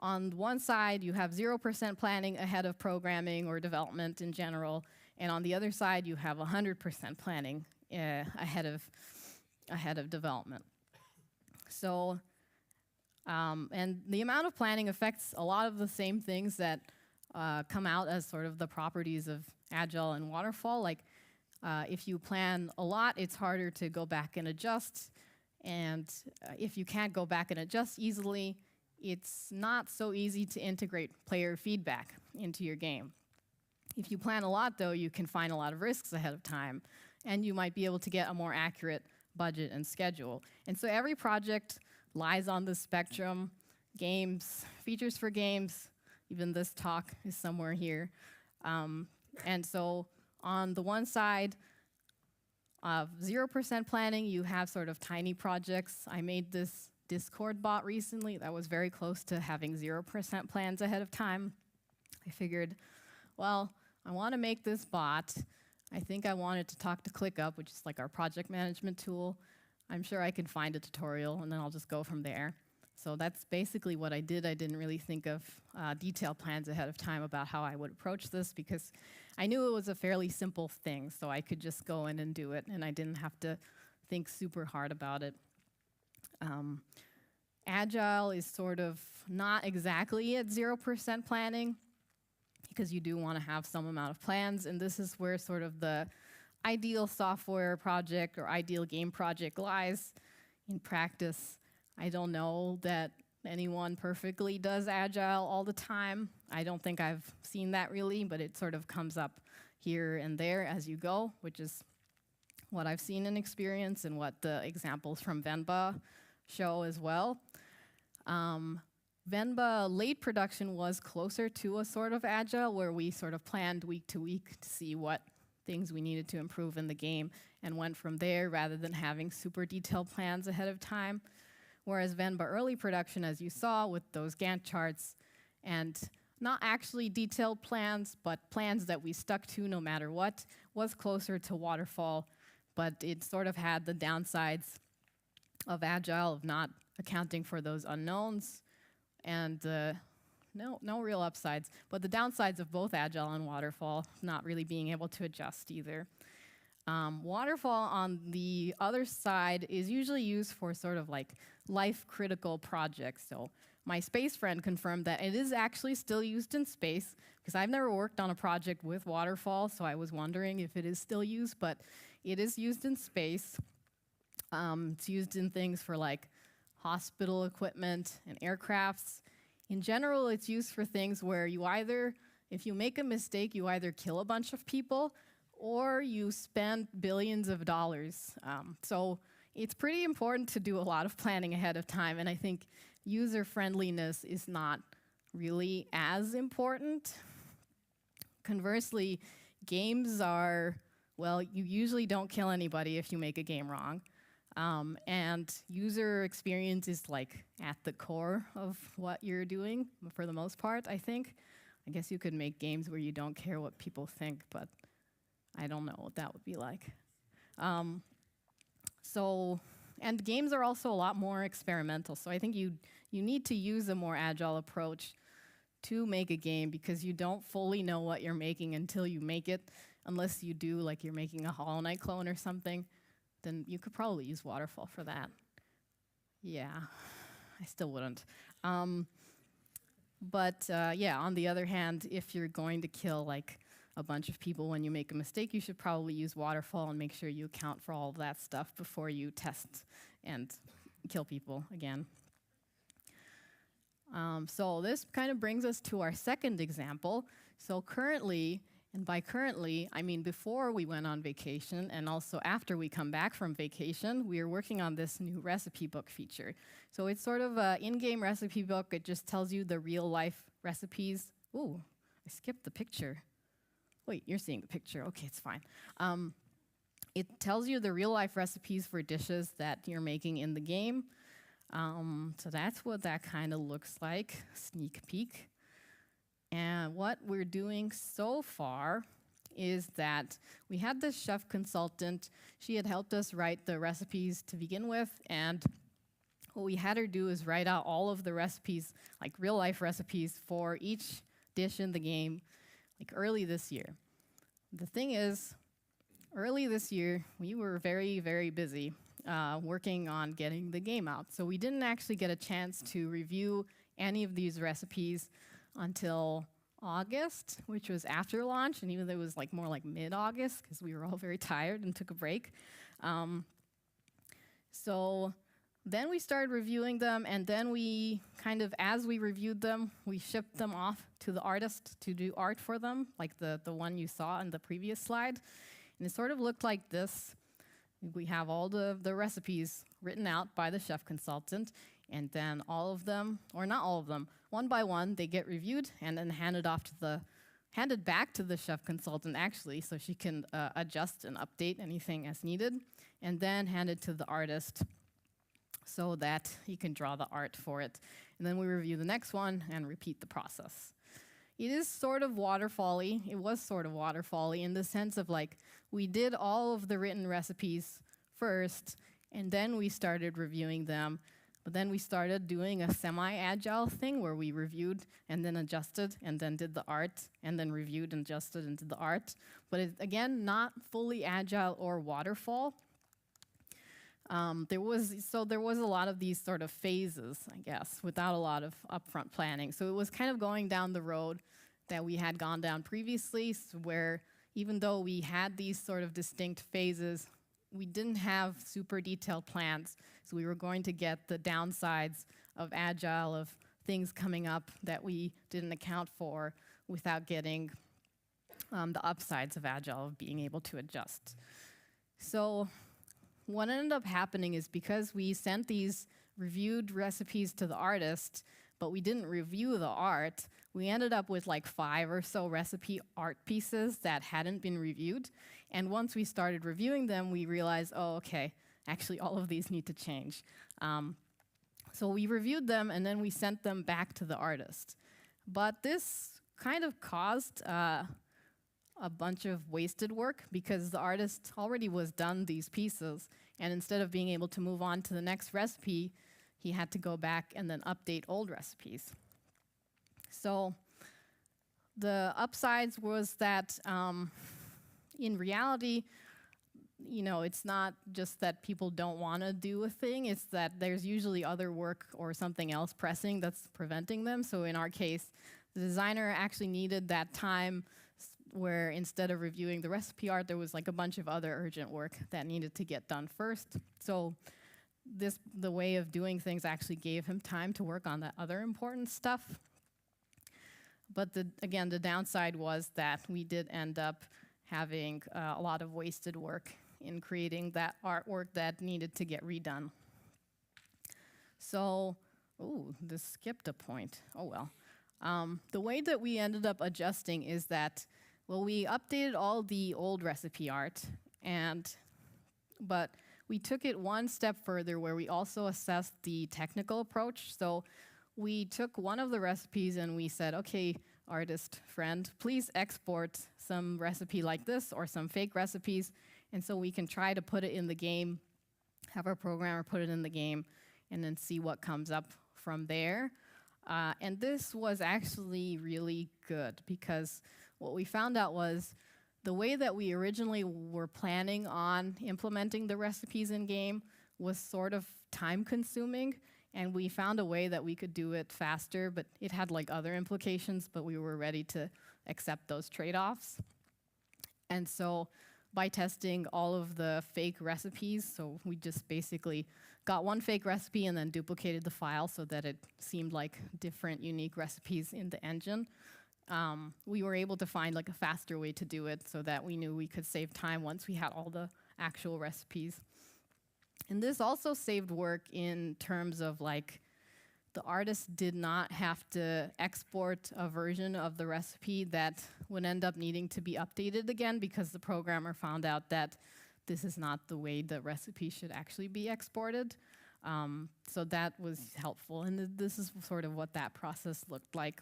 on one side, you have 0% planning ahead of programming or development in general, and on the other side, you have 100% planning ahead of development. So, and the amount of planning affects a lot of the same things that come out as sort of the properties of Agile and Waterfall. Like, if you plan a lot, it's harder to go back and adjust. And if you can't go back and adjust easily, it's not so easy to integrate player feedback into your game. If you plan a lot, though, you can find a lot of risks ahead of time, and you might be able to get a more accurate budget and schedule. And so every project lies on the spectrum. Games, features for games, even this talk is somewhere here. And so on the one side of 0% planning, you have sort of tiny projects. I made this Discord bot recently that was very close to having 0% plans ahead of time. I figured, well, I want to make this bot. I think I wanted to talk to ClickUp, which is like our project management tool. I'm sure I can find a tutorial, and then I'll just go from there. So that's basically what I did. I didn't really think of detailed plans ahead of time about how I would approach this because I knew it was a fairly simple thing, so I could just go in and do it, and I didn't have to think super hard about it. Agile is sort of not exactly at 0% planning because you do want to have some amount of plans, and this is where sort of the ideal software project or ideal game project lies in practice. I don't know that anyone perfectly does Agile all the time. I don't think I've seen that really, but it sort of comes up here and there as you go, which is what I've seen in experience and what the examples from Venba show as well. Venba late production was closer to a sort of Agile where we sort of planned week to week to see what things we needed to improve in the game and went from there rather than having super detailed plans ahead of time. Whereas Venba early production, as you saw with those Gantt charts, and not actually detailed plans, but plans that we stuck to no matter what, was closer to Waterfall, but it sort of had the downsides of Agile, of not accounting for those unknowns, and no real upsides, but the downsides of both Agile and Waterfall, not really being able to adjust either. Waterfall, on the other side, is usually used for sort of like life-critical projects. So my space friend confirmed that it is actually still used in space, because I've never worked on a project with Waterfall, so I was wondering if it is still used, but it is used in space. It's used in things for like hospital equipment and aircrafts. In general, it's used for things where you either, if you make a mistake, you either kill a bunch of people or you spend billions of dollars. So it's pretty important to do a lot of planning ahead of time, and I think user friendliness is not really as important. Conversely, games are, well, you usually don't kill anybody if you make a game wrong. And user experience is like at the core of what you're doing for the most part, I think. I guess you could make games where you don't care what people think, but I don't know what that would be like. And games are also a lot more experimental, so I think you need to use a more agile approach to make a game because you don't fully know what you're making until you make it, unless you do, like you're making a Hollow Knight clone or something, then you could probably use Waterfall for that. Yeah, I still wouldn't. But yeah, on the other hand, if you're going to kill like a bunch of people when you make a mistake, you should probably use waterfall and make sure you account for all of that stuff before you test and kill people again. So this kind of brings us to our second example. So currently, and by currently, I mean before we went on vacation and also after we come back from vacation, we are working on this new recipe book feature. So it's sort of an in-game recipe book. It just tells you the real-life recipes. Ooh, I skipped the picture. Wait, you're seeing the picture. Okay, it's fine. It tells you the real-life recipes for dishes that you're making in the game. So that's what that kind of looks like, sneak peek. And what we're doing so far is that we had this chef consultant. She had helped us write the recipes to begin with, and what we had her do is write out all of the recipes, like real-life recipes for each dish in the game, like early this year. The thing is, early this year, we were very, very busy working on getting the game out. So we didn't actually get a chance to review any of these recipes until August, which was after launch, and even though it was like more like mid-August because we were all very tired and took a break. So then we started reviewing them, and then we kind of, as we reviewed them, we shipped them off to the artist to do art for them, like the one you saw in the previous slide. And it sort of looked like this. We have all the recipes written out by the chef consultant, and then all of them, or not all of them, one by one, they get reviewed and then handed back to the chef consultant actually, so she can adjust and update anything as needed, and then handed to the artist so that he can draw the art for it. And then we review the next one and repeat the process. It is sort of waterfall-y. It was sort of waterfall-y in the sense of like, we did all of the written recipes first, and then we started reviewing them. But then we started doing a semi-agile thing where we reviewed and then adjusted and then did the art and then reviewed and adjusted and did the art. But it, again, not fully agile or waterfall. There was a lot of these sort of phases, I guess, without a lot of upfront planning. So it was kind of going down the road that we had gone down previously, where even though we had these sort of distinct phases, we didn't have super detailed plans. So we were going to get the downsides of agile, of things coming up that we didn't account for without getting the upsides of agile, of being able to adjust. So what ended up happening is because we sent these reviewed recipes to the artist, but we didn't review the art, we ended up with like 5 or so recipe art pieces that hadn't been reviewed. And once we started reviewing them, we realized, oh, okay, actually all of these need to change. So we reviewed them and then we sent them back to the artist. But this kind of caused a bunch of wasted work because the artist already was done these pieces, and instead of being able to move on to the next recipe, he had to go back and then update old recipes. So the upsides was that in reality, you know, it's not just that people don't want to do a thing, it's that there's usually other work or something else pressing that's preventing them. So in our case, the designer actually needed that time where instead of reviewing the recipe art, there was like a bunch of other urgent work that needed to get done first. So the way of doing things actually gave him time to work on that other important stuff. But again, the downside was that we did end up having a lot of wasted work in creating that artwork that needed to get redone. So, ooh, this skipped a point. Oh well. The way that we ended up adjusting is that, well, we updated all the old recipe art, but we took it one step further where we also assessed the technical approach. So we took one of the recipes and we said, okay, artist friend, please export some recipe like this or some fake recipes, and so we can try to put it in the game, have our programmer put it in the game, and then see what comes up from there. And this was actually really good because what we found out was the way that we originally were planning on implementing the recipes in game was sort of time consuming, And we found a way that we could do it faster, but it had like other implications, but we were ready to accept those trade-offs. And so by testing all of the fake recipes, so we just basically got one fake recipe and then duplicated the file so that it seemed like different unique recipes in the engine. We were able to find like a faster way to do it so that we knew we could save time once we had all the actual recipes. And this also saved work in terms of like the artist did not have to export a version of the recipe that would end up needing to be updated again because the programmer found out that this is not the way the recipe should actually be exported. So that was helpful. And this is sort of what that process looked like.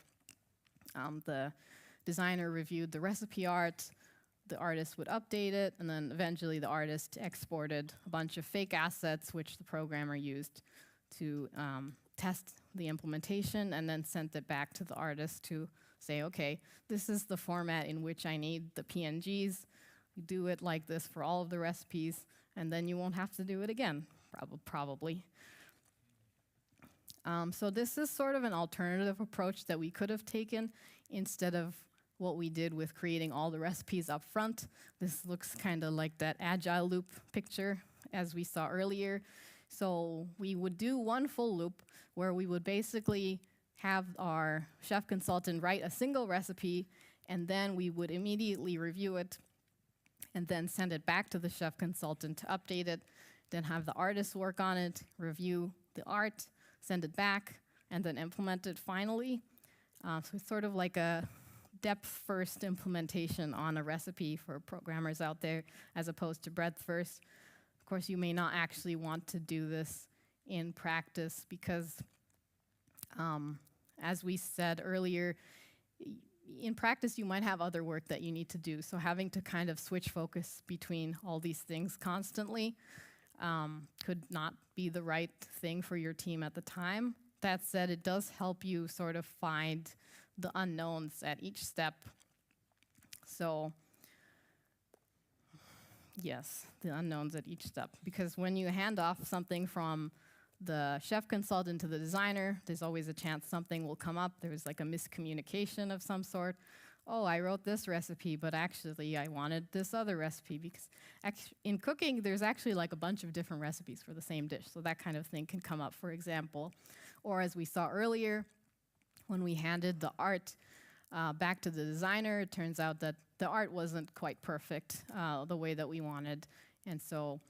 The designer reviewed the recipe art, the artist would update it, and then eventually the artist exported a bunch of fake assets which the programmer used to test the implementation and then sent it back to the artist to say, okay, this is the format in which I need the PNGs. You do it like this for all of the recipes, and then you won't have to do it again, probably. So this is sort of an alternative approach that we could have taken instead of what we did with creating all the recipes up front. This looks kind of like that agile loop picture as we saw earlier. So we would do one full loop where we would basically have our chef consultant write a single recipe, and then we would immediately review it and then send it back to the chef consultant to update it, then have the artist work on it, review the art, send it back, and then implement it finally. So it's sort of like a depth-first implementation on a recipe for programmers out there, as opposed to breadth-first. Of course, you may not actually want to do this in practice because, as we said earlier, in practice you might have other work that you need to do. So having to kind of switch focus between all these things constantly could not be the right thing for your team at the time. That said, it does help you sort of find the unknowns at each step. So yes, the unknowns at each step. Because when you hand off something from the chef consultant to the designer, there's always a chance something will come up. There's like a miscommunication of some sort. Oh, I wrote this recipe, but actually I wanted this other recipe. Because in cooking, there's actually like a bunch of different recipes for the same dish. So that kind of thing can come up, for example. Or as we saw earlier, when we handed the art back to the designer, it turns out that the art wasn't quite perfect the way that we wanted. And so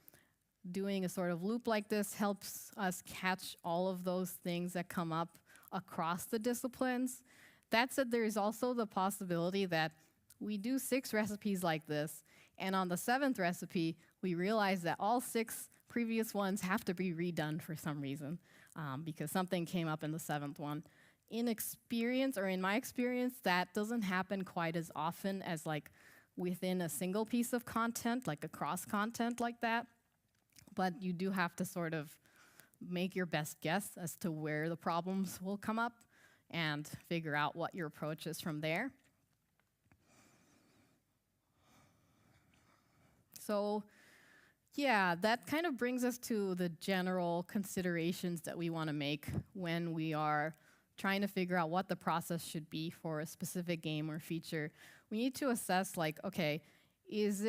doing a sort of loop like this helps us catch all of those things that come up across the disciplines. That said, there is also the possibility that we do 6 recipes like this, and on the 7th recipe, we realize that all 6 previous ones have to be redone for some reason because something came up in the 7th one. In my experience, that doesn't happen quite as often as like within a single piece of content, like across content like that. But you do have to sort of make your best guess as to where the problems will come up and figure out what your approach is from there. So yeah, that kind of brings us to the general considerations that we want to make when we are trying to figure out what the process should be for a specific game or feature. We need to assess like, okay, does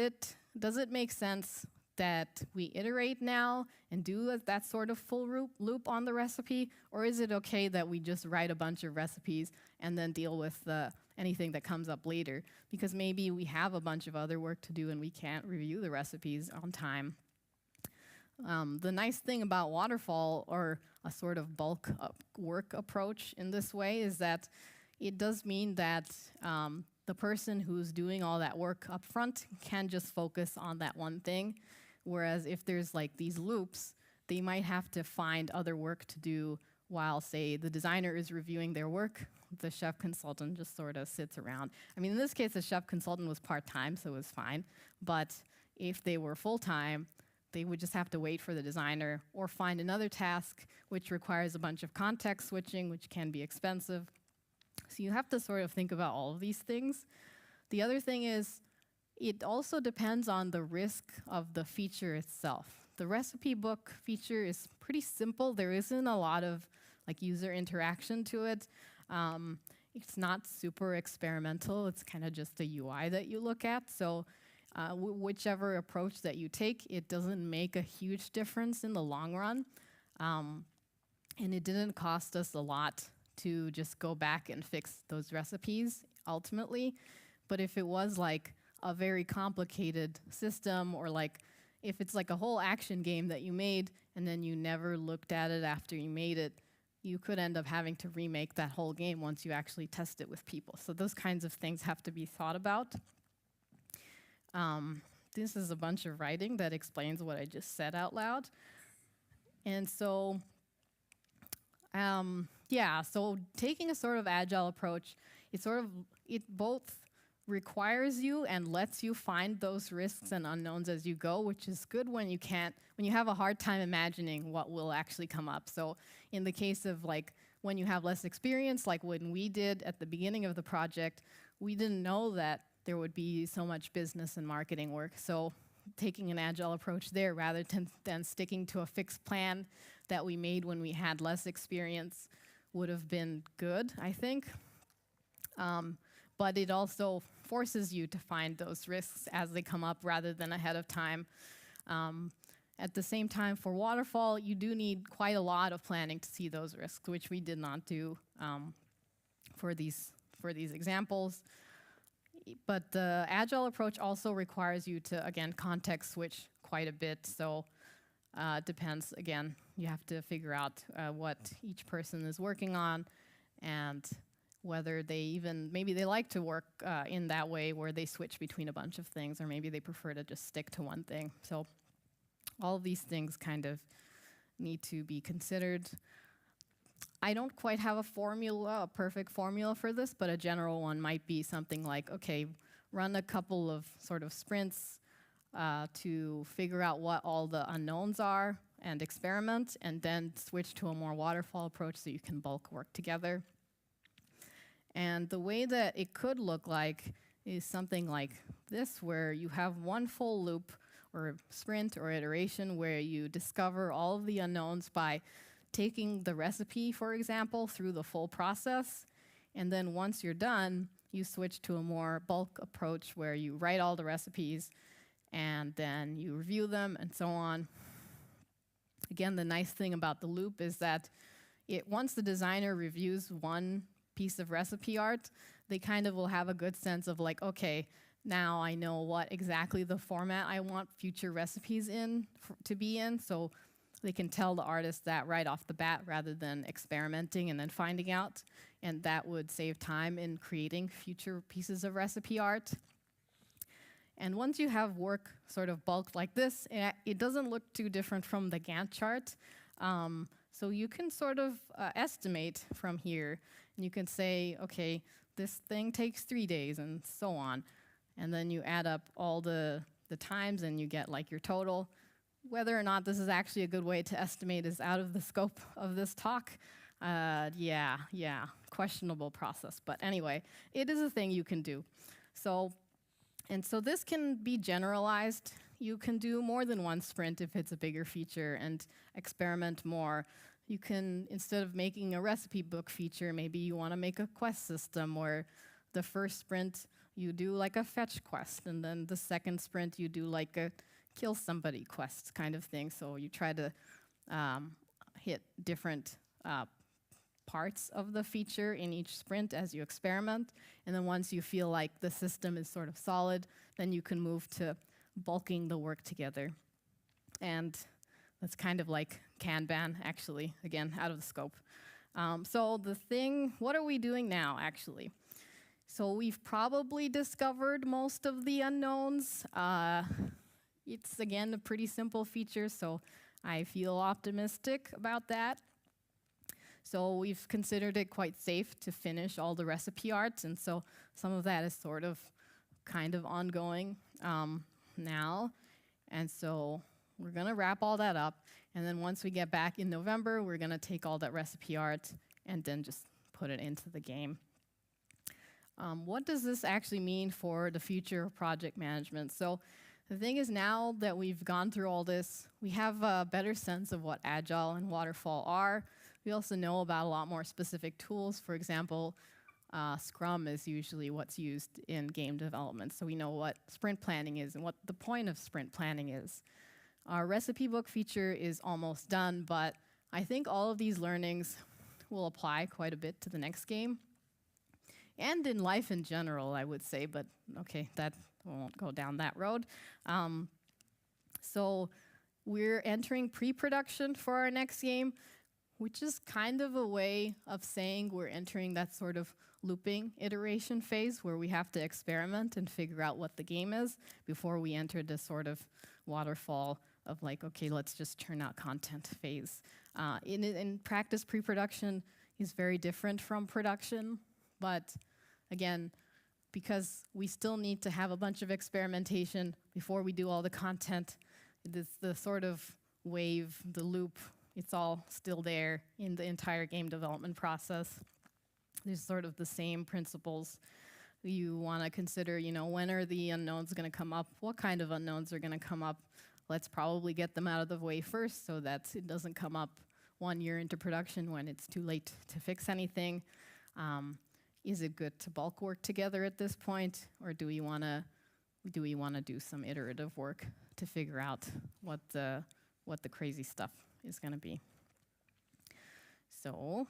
it make sense that we iterate now and do that sort of full loop on the recipe, or is it okay that we just write a bunch of recipes and then deal with anything that comes up later? Because maybe we have a bunch of other work to do and we can't review the recipes on time. The nice thing about waterfall, or a sort of bulk work approach in this way, is that it does mean that the person who's doing all that work up front can just focus on that one thing. Whereas if there's like these loops, they might have to find other work to do while, say, the designer is reviewing their work. The chef consultant just sort of sits around. I mean, in this case, the chef consultant was part-time, so it was fine. But if they were full-time, they would just have to wait for the designer or find another task which requires a bunch of context switching, which can be expensive. So you have to sort of think about all of these things. The other thing is, it also depends on the risk of the feature itself. The recipe book feature is pretty simple. There isn't a lot of like user interaction to it. It's not super experimental. It's kind of just a UI that you look at. So whichever approach that you take, it doesn't make a huge difference in the long run. And it didn't cost us a lot to just go back and fix those recipes ultimately. But if it was like a very complicated system, or like if it's like a whole action game that you made and then you never looked at it after you made it, you could end up having to remake that whole game once you actually test it with people. So those kinds of things have to be thought about. This is a bunch of writing that explains what I just said out loud. And so, so taking a sort of agile approach, it both requires you and lets you find those risks and unknowns as you go, which is good when you have a hard time imagining what will actually come up. So in the case of like when you have less experience, like when we did at the beginning of the project, we didn't know that there would be so much business and marketing work. So taking an agile approach there rather than sticking to a fixed plan that we made when we had less experience would have been good, I think. But it also forces you to find those risks as they come up rather than ahead of time. At the same time, for waterfall, you do need quite a lot of planning to see those risks, which we did not do for these examples. But the agile approach also requires you to, again, context switch quite a bit. So it depends, again, you have to figure out what each person is working on and whether maybe they like to work in that way where they switch between a bunch of things, or maybe they prefer to just stick to one thing. So all of these things kind of need to be considered. I don't quite have a perfect formula for this, but a general one might be something like, okay, run a couple of sort of sprints to figure out what all the unknowns are and experiment, and then switch to a more waterfall approach so you can bulk work together. And the way that it could look like is something like this, where you have one full loop or sprint or iteration where you discover all of the unknowns by taking the recipe, for example, through the full process. And then once you're done, you switch to a more bulk approach where you write all the recipes and then you review them and so on. Again, the nice thing about the loop is that once the designer reviews one piece of recipe art, they kind of will have a good sense of like, okay, now I know what exactly the format I want future recipes to be in. So they can tell the artist that right off the bat rather than experimenting and then finding out. And that would save time in creating future pieces of recipe art. And once you have work sort of bulked like this, it doesn't look too different from the Gantt chart. So you can sort of estimate from here. And you can say, okay, this thing takes 3 days and so on. And then you add up all the times and you get like your total. Whether or not this is actually a good way to estimate is out of the scope of this talk. Questionable process. But anyway, it is a thing you can do. So this can be generalized. You can do more than one sprint if it's a bigger feature and experiment more. You can, instead of making a recipe book feature, maybe you want to make a quest system where the first sprint you do like a fetch quest, and then the second sprint you do like a kill somebody quest kind of thing. So you try to hit different parts of the feature in each sprint as you experiment. And then once you feel like the system is sort of solid, then you can move to bulking the work together. And that's kind of like Kanban, actually, again, out of the scope. So what are we doing now, actually? So we've probably discovered most of the unknowns. It's, again, a pretty simple feature, so I feel optimistic about that. So we've considered it quite safe to finish all the recipe art, and so some of that is sort of kind of ongoing now. And so we're going to wrap all that up, and then once we get back in November, we're going to take all that recipe art and then just put it into the game. What does this actually mean for the future of project management? So The thing is, now that we've gone through all this, we have a better sense of what Agile and Waterfall are. We also know about a lot more specific tools. For example, Scrum is usually what's used in game development, so we know what sprint planning is and what the point of sprint planning is. Our recipe book feature is almost done, but I think all of these learnings will apply quite a bit to the next game. And in life in general, I would say, but okay, that won't go down that road. So we're entering pre-production for our next game, which is kind of a way of saying we're entering that sort of looping iteration phase where we have to experiment and figure out what the game is before we enter the sort of waterfall of like, okay, let's just churn out content phase. In practice, pre-production is very different from production, but again, because we still need to have a bunch of experimentation before we do all the content, the sort of wave, the loop, it's all still there in the entire game development process. There's sort of the same principles. You want to consider, when are the unknowns going to come up? What kind of unknowns are going to come up? Let's probably get them out of the way first so that it doesn't come up 1 year into production when it's too late to fix anything. Is it good to bulk work together at this point, or do we want to do some iterative work to figure out what the crazy stuff is going to be? So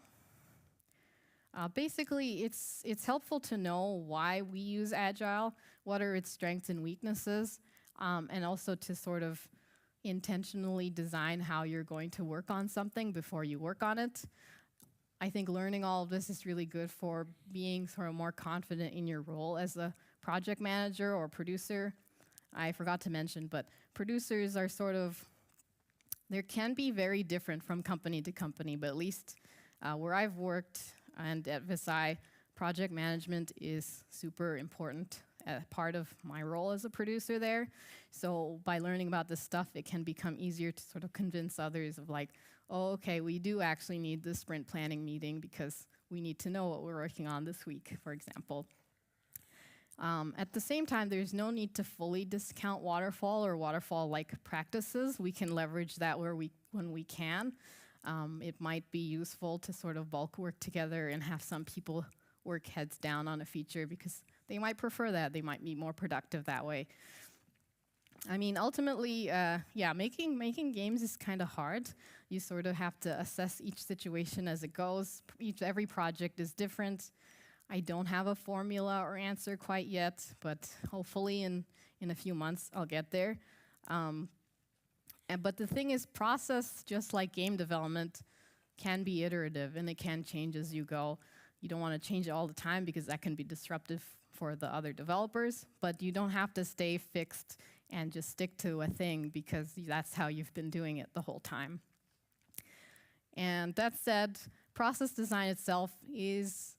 basically, it's helpful to know why we use Agile, what are its strengths and weaknesses, and also to sort of intentionally design how you're going to work on something before you work on it. I think learning all of this is really good for being sort of more confident in your role as a project manager or producer. I forgot to mention, but producers are they can be very different from company to company, but at least where I've worked and at Visai, project management is super important part of my role as a producer there. So by learning about this stuff, it can become easier to sort of convince others of like, oh, okay, we do actually need this sprint planning meeting because we need to know what we're working on this week, for example. At the same time, there's no need to fully discount waterfall or waterfall-like practices. We can leverage that when we can. It might be useful to sort of bulk work together and have some people work heads down on a feature because they might prefer that. They might be more productive that way. I mean, ultimately, making games is kind of hard. You sort of have to assess each situation as it goes. Every project is different. I don't have a formula or answer quite yet, but hopefully in a few months I'll get there. But the thing is, process, just like game development, can be iterative and it can change as you go. You don't want to change it all the time because that can be disruptive for the other developers, but you don't have to stay fixed and just stick to a thing because that's how you've been doing it the whole time. And that said, process design itself is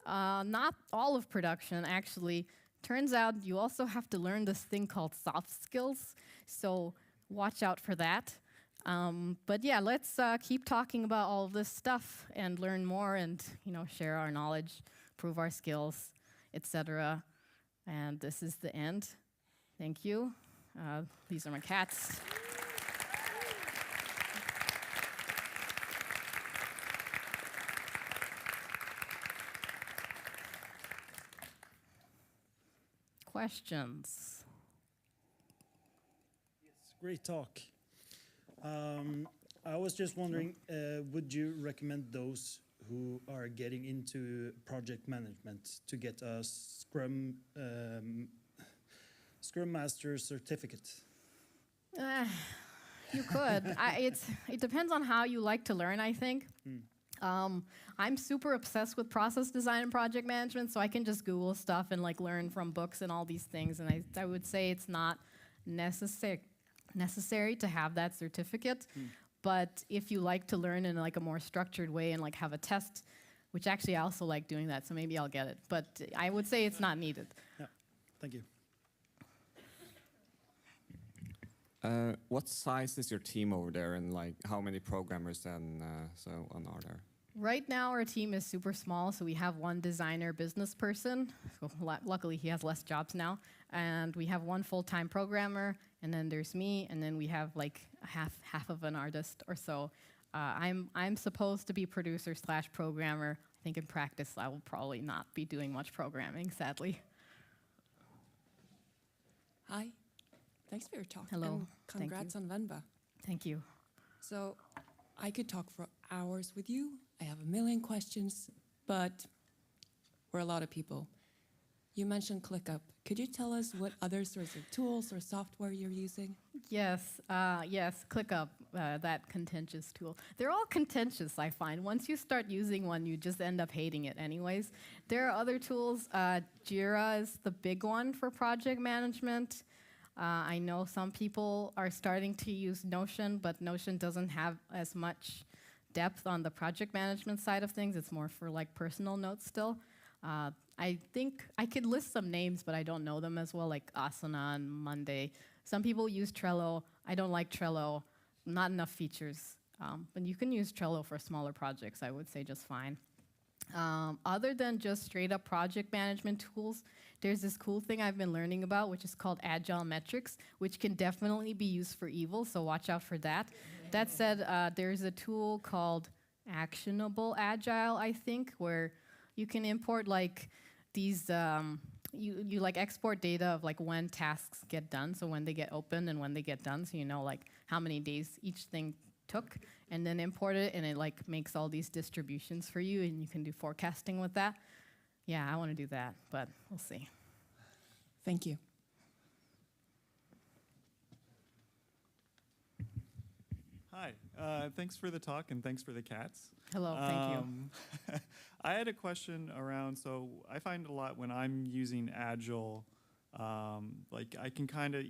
not all of production, actually. Turns out you also have to learn this thing called soft skills, so watch out for that. But yeah, let's keep talking about all of this stuff and learn more and share our knowledge, prove our skills, etc. And this is the end. Thank you. These are my cats. Questions? Yes, great talk. I was just wondering, would you recommend those who are getting into project management to get a Scrum Master certificate? You could. It depends on how you like to learn, I think. I'm super obsessed with process design and project management, so I can just Google stuff and learn from books and all these things. And I would say it's not necessary to have that certificate. But if you like to learn in a more structured way and have a test, which actually I also like doing that, so maybe I'll get it. But I would say it's not needed. Yeah, thank you. What size is your team over there, and how many programmers and so on are there? Right now, our team is super small, so we have one designer business person. So luckily, he has less jobs now. And we have one full-time programmer, and then there's me, and then we have like half of an artist or so. I'm supposed to be producer/programmer. I think in practice, I will probably not be doing much programming, sadly. Hi. Thanks for your talk. Hello. And Thank you. congrats on Venba. Thank you. So I could talk for hours with you. I have a million questions, but we're a lot of people. You mentioned ClickUp. Could you tell us what other sorts of tools or software you're using? Yes, ClickUp, that contentious tool. They're all contentious, I find. Once you start using one, you just end up hating it anyways. There are other tools. Jira is the big one for project management. I know some people are starting to use Notion, but Notion doesn't have as much depth on the project management side of things. It's more for like personal notes still. I think I could list some names, but I don't know them as well, like Asana and Monday. Some people use Trello. I don't like Trello. Not enough features. But you can use Trello for smaller projects, I would say just fine. Other than just straight up project management tools, there's this cool thing I've been learning about, which is called Agile Metrics, which can definitely be used for evil, so watch out for that. That said, there's a tool called Actionable Agile, I think, where you can import like these, you like export data of like when tasks get done, so when they get opened and when they get done, so you know like how many days each thing took, and then import it, and it like makes all these distributions for you, and you can do forecasting with that. Yeah, I want to do that, but we'll see. Thank you. Hi, thanks for the talk and thanks for the cats. Hello, thank you. I had a question around, so I find a lot when I'm using Agile, like I can kind of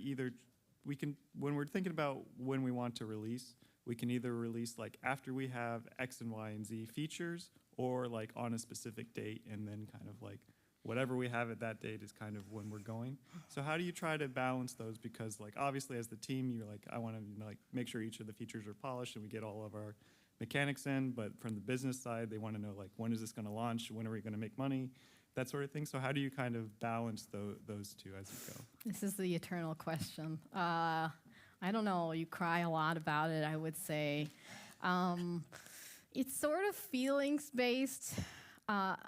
when we're thinking about when we want to release, we can either release like after we have X and Y and Z features, or like on a specific date, and then kind of like whatever we have at that date is kind of when we're going. So how do you try to balance those? Because like obviously as the team, you're like, I want to like make sure each of the features are polished and we get all of our mechanics in, but from the business side, they want to know like, when is this going to launch? When are we going to make money? That sort of thing. So how do you kind of balance those two as you go? This is the eternal question. I don't know, you cry a lot about it, I would say. It's sort of feelings-based.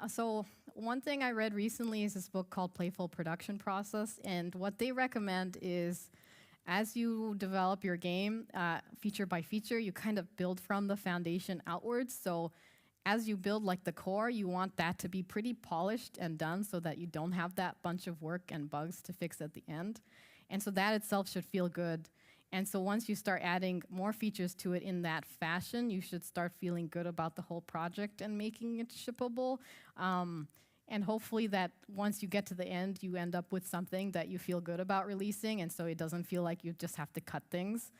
So one thing I read recently is this book called Playful Production Process, and what they recommend is as you develop your game feature by feature, you kind of build from the foundation outwards. So as you build like the core, you want that to be pretty polished and done so that you don't have that bunch of work and bugs to fix at the end. And so that itself should feel good. And so once you start adding more features to it in that fashion, you should start feeling good about the whole project and making it shippable. And hopefully that once you get to the end, you end up with something that you feel good about releasing, and so it doesn't feel like you just have to cut things.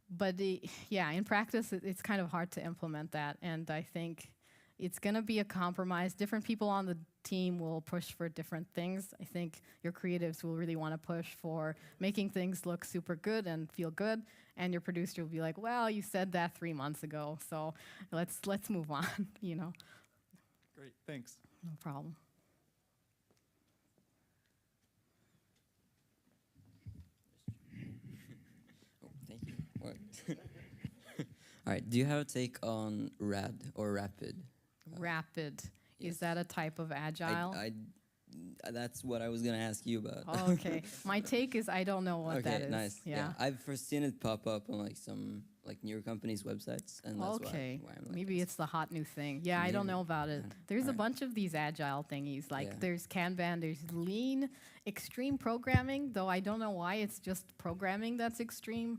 But yeah, in practice, it's kind of hard to implement that, and I think it's going to be a compromise. Different people on the team will push for different things. I think your creatives will really want to push for making things look super good and feel good, and your producer will be like, well, you said that 3 months ago, so let's move on, you know. Great, thanks. No problem. Oh, thank you. All right, do you have a take on RAD or Rapid? Rapid. Yes. Is that a type of agile? That's what I was going to ask you about. Oh, okay. My take is I don't know what that is. Okay, nice. Yeah. I've first seen it pop up on like some like newer companies' websites, and that's Okay. why I'm like, Maybe it's the hot new thing. Yeah, I don't know about it. There's a bunch of these agile thingies. Like there's Kanban, there's lean, extreme programming, though I don't know why it's just programming that's extreme.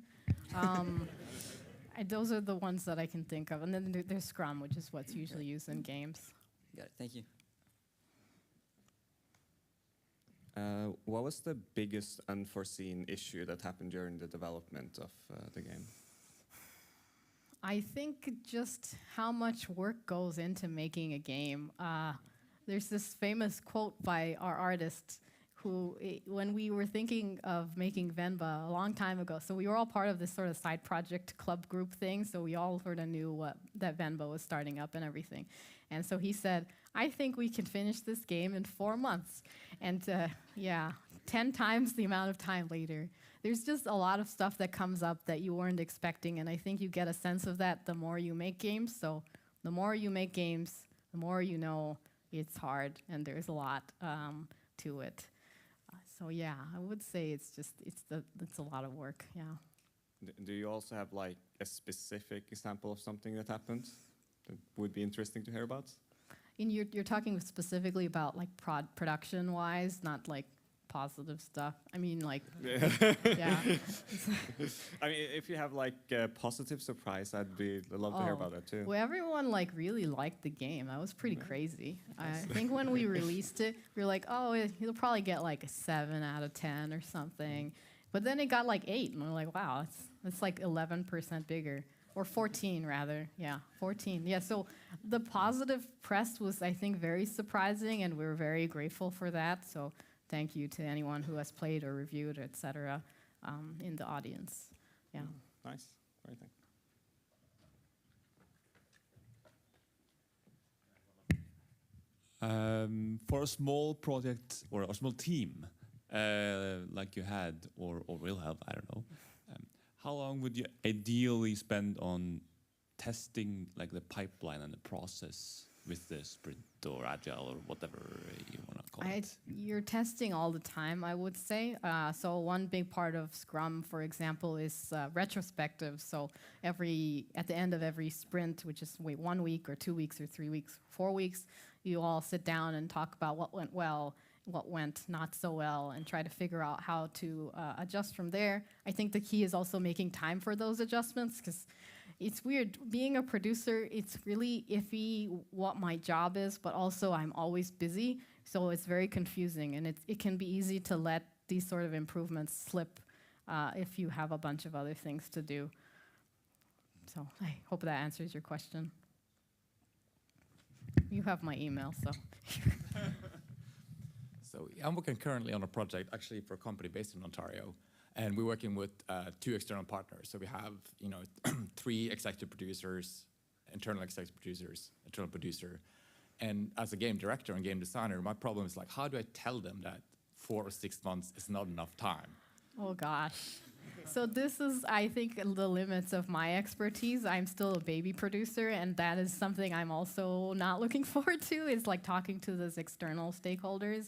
Those are the ones that I can think of. And then there's Scrum, which is what's usually used in games. Got it. Thank you. What was the biggest unforeseen issue that happened during the development of the game? I think just how much work goes into making a game. There's this famous quote by our artist when we were thinking of making Venba a long time ago, so we were all part of this sort of side project club group thing, so we all sort of knew that Venba was starting up and everything. And so he said, I think we can finish this game in 4 months. And yeah, 10 times the amount of time later. There's just a lot of stuff that comes up that you weren't expecting, and I think you get a sense of that the more you make games. So the more you make games, the more you know it's hard, and there's a lot to it. So yeah, I would say it's a lot of work. Yeah. Do you also have like a specific example of something that happened that would be interesting to hear about? And you're talking specifically about like production wise, not like positive stuff. I mean, like, yeah. I mean, if you have like a positive surprise, I'd love to hear about that too. Well, everyone like really liked the game. That was pretty crazy. I think when we released it, we were like, oh, it'll probably get like a 7 out of 10 or something. But then it got like 8, and we're like, wow, it's like 11% bigger. Or 14, rather. Yeah, 14. Yeah, so the positive press was, I think, very surprising, and we were very grateful for that. So thank you to anyone who has played or reviewed, etc., in the audience. Yeah. Nice. Very thank you. For a small project or a small team like you had or will have, I don't know, how long would you ideally spend on testing like the pipeline and the process with the sprint or agile or whatever you want to call it? You're testing all the time, I would say. So one big part of Scrum, for example, is retrospective. So at the end of every sprint, which is 1 week or 2 weeks or 3 weeks, 4 weeks, you all sit down and talk about what went well, what went not so well, and try to figure out how to adjust from there. I think the key is also making time for those adjustments, because it's weird. Being a producer, it's really iffy what my job is, but also I'm always busy, so it's very confusing, and it can be easy to let these sort of improvements slip if you have a bunch of other things to do. So I hope that answers your question. You have my email, so. So I'm working currently on a project, actually for a company based in Ontario, and we're working with 2 external partners. So we have, 3 executive producers, internal executive producers, internal producer, and as a game director and game designer, my problem is like, how do I tell them that 4 or 6 months is not enough time? Oh gosh. So this is, I think, the limits of my expertise. I'm still a baby producer, and that is something I'm also not looking forward to, is like talking to those external stakeholders.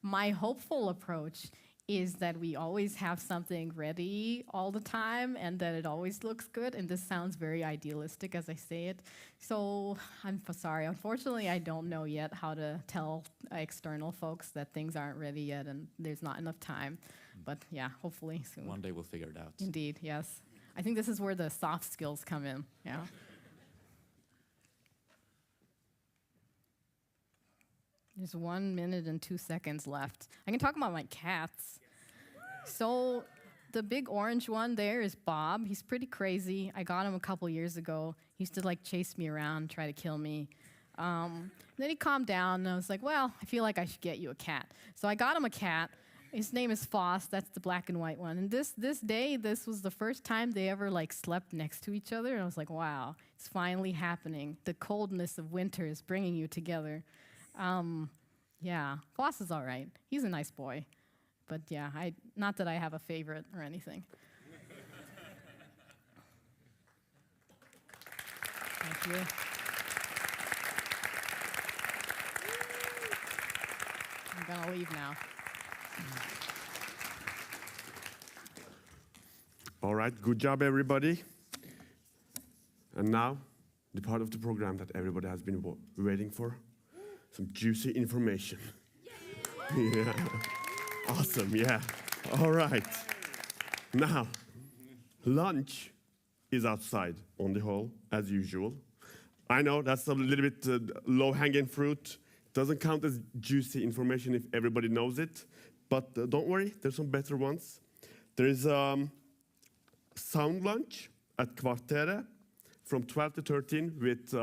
My hopeful approach is that we always have something ready all the time and that it always looks good. And this sounds very idealistic as I say it. So I'm sorry, unfortunately, I don't know yet how to tell external folks that things aren't ready yet and there's not enough time. But yeah, hopefully soon. One day we'll figure it out. Indeed, yes. I think this is where the soft skills come in, yeah. There's 1 minute and 2 seconds left. I can talk about my cats. So the big orange one there is Bob. He's pretty crazy. I got him a couple years ago. He used to like chase me around, try to kill me. Then he calmed down, and I was like, well, I feel like I should get you a cat. So I got him a cat. His name is Foss. That's the black and white one. And this day, this was the first time they ever like slept next to each other. And I was like, wow, it's finally happening. The coldness of winter is bringing you together. Yeah, Foss is all right. He's a nice boy. But yeah, not that I have a favorite or anything. Thank you. I'm gonna leave now. All right, good job, everybody. And now, the part of the program that everybody has been waiting for. Some juicy information. Yeah. Awesome, yeah. All right. Now, lunch is outside on the hall, as usual. I know that's a little bit low-hanging fruit. Doesn't count as juicy information if everybody knows it. But don't worry, there's some better ones. There is sound lunch at Kvarteret from 12 to 13 with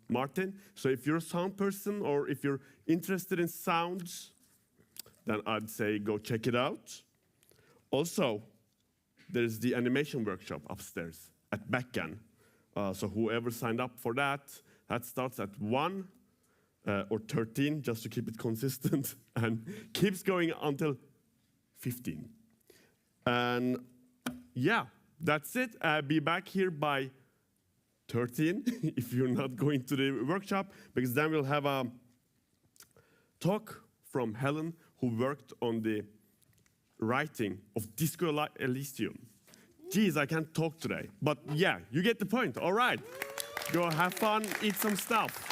Martin. So if you're a sound person or if you're interested in sounds, then I'd say go check it out. Also, there's the animation workshop upstairs at Becken. So whoever signed up for that starts at 1 or 13, just to keep it consistent, and keeps going until 15. And yeah, that's it. Be back here by 13 if you're not going to the workshop, because then we'll have a talk from Helen, who worked on the writing of Disco Elysium. Geez, I can't talk today. But yeah, you get the point. All right. Go have fun, eat some stuff.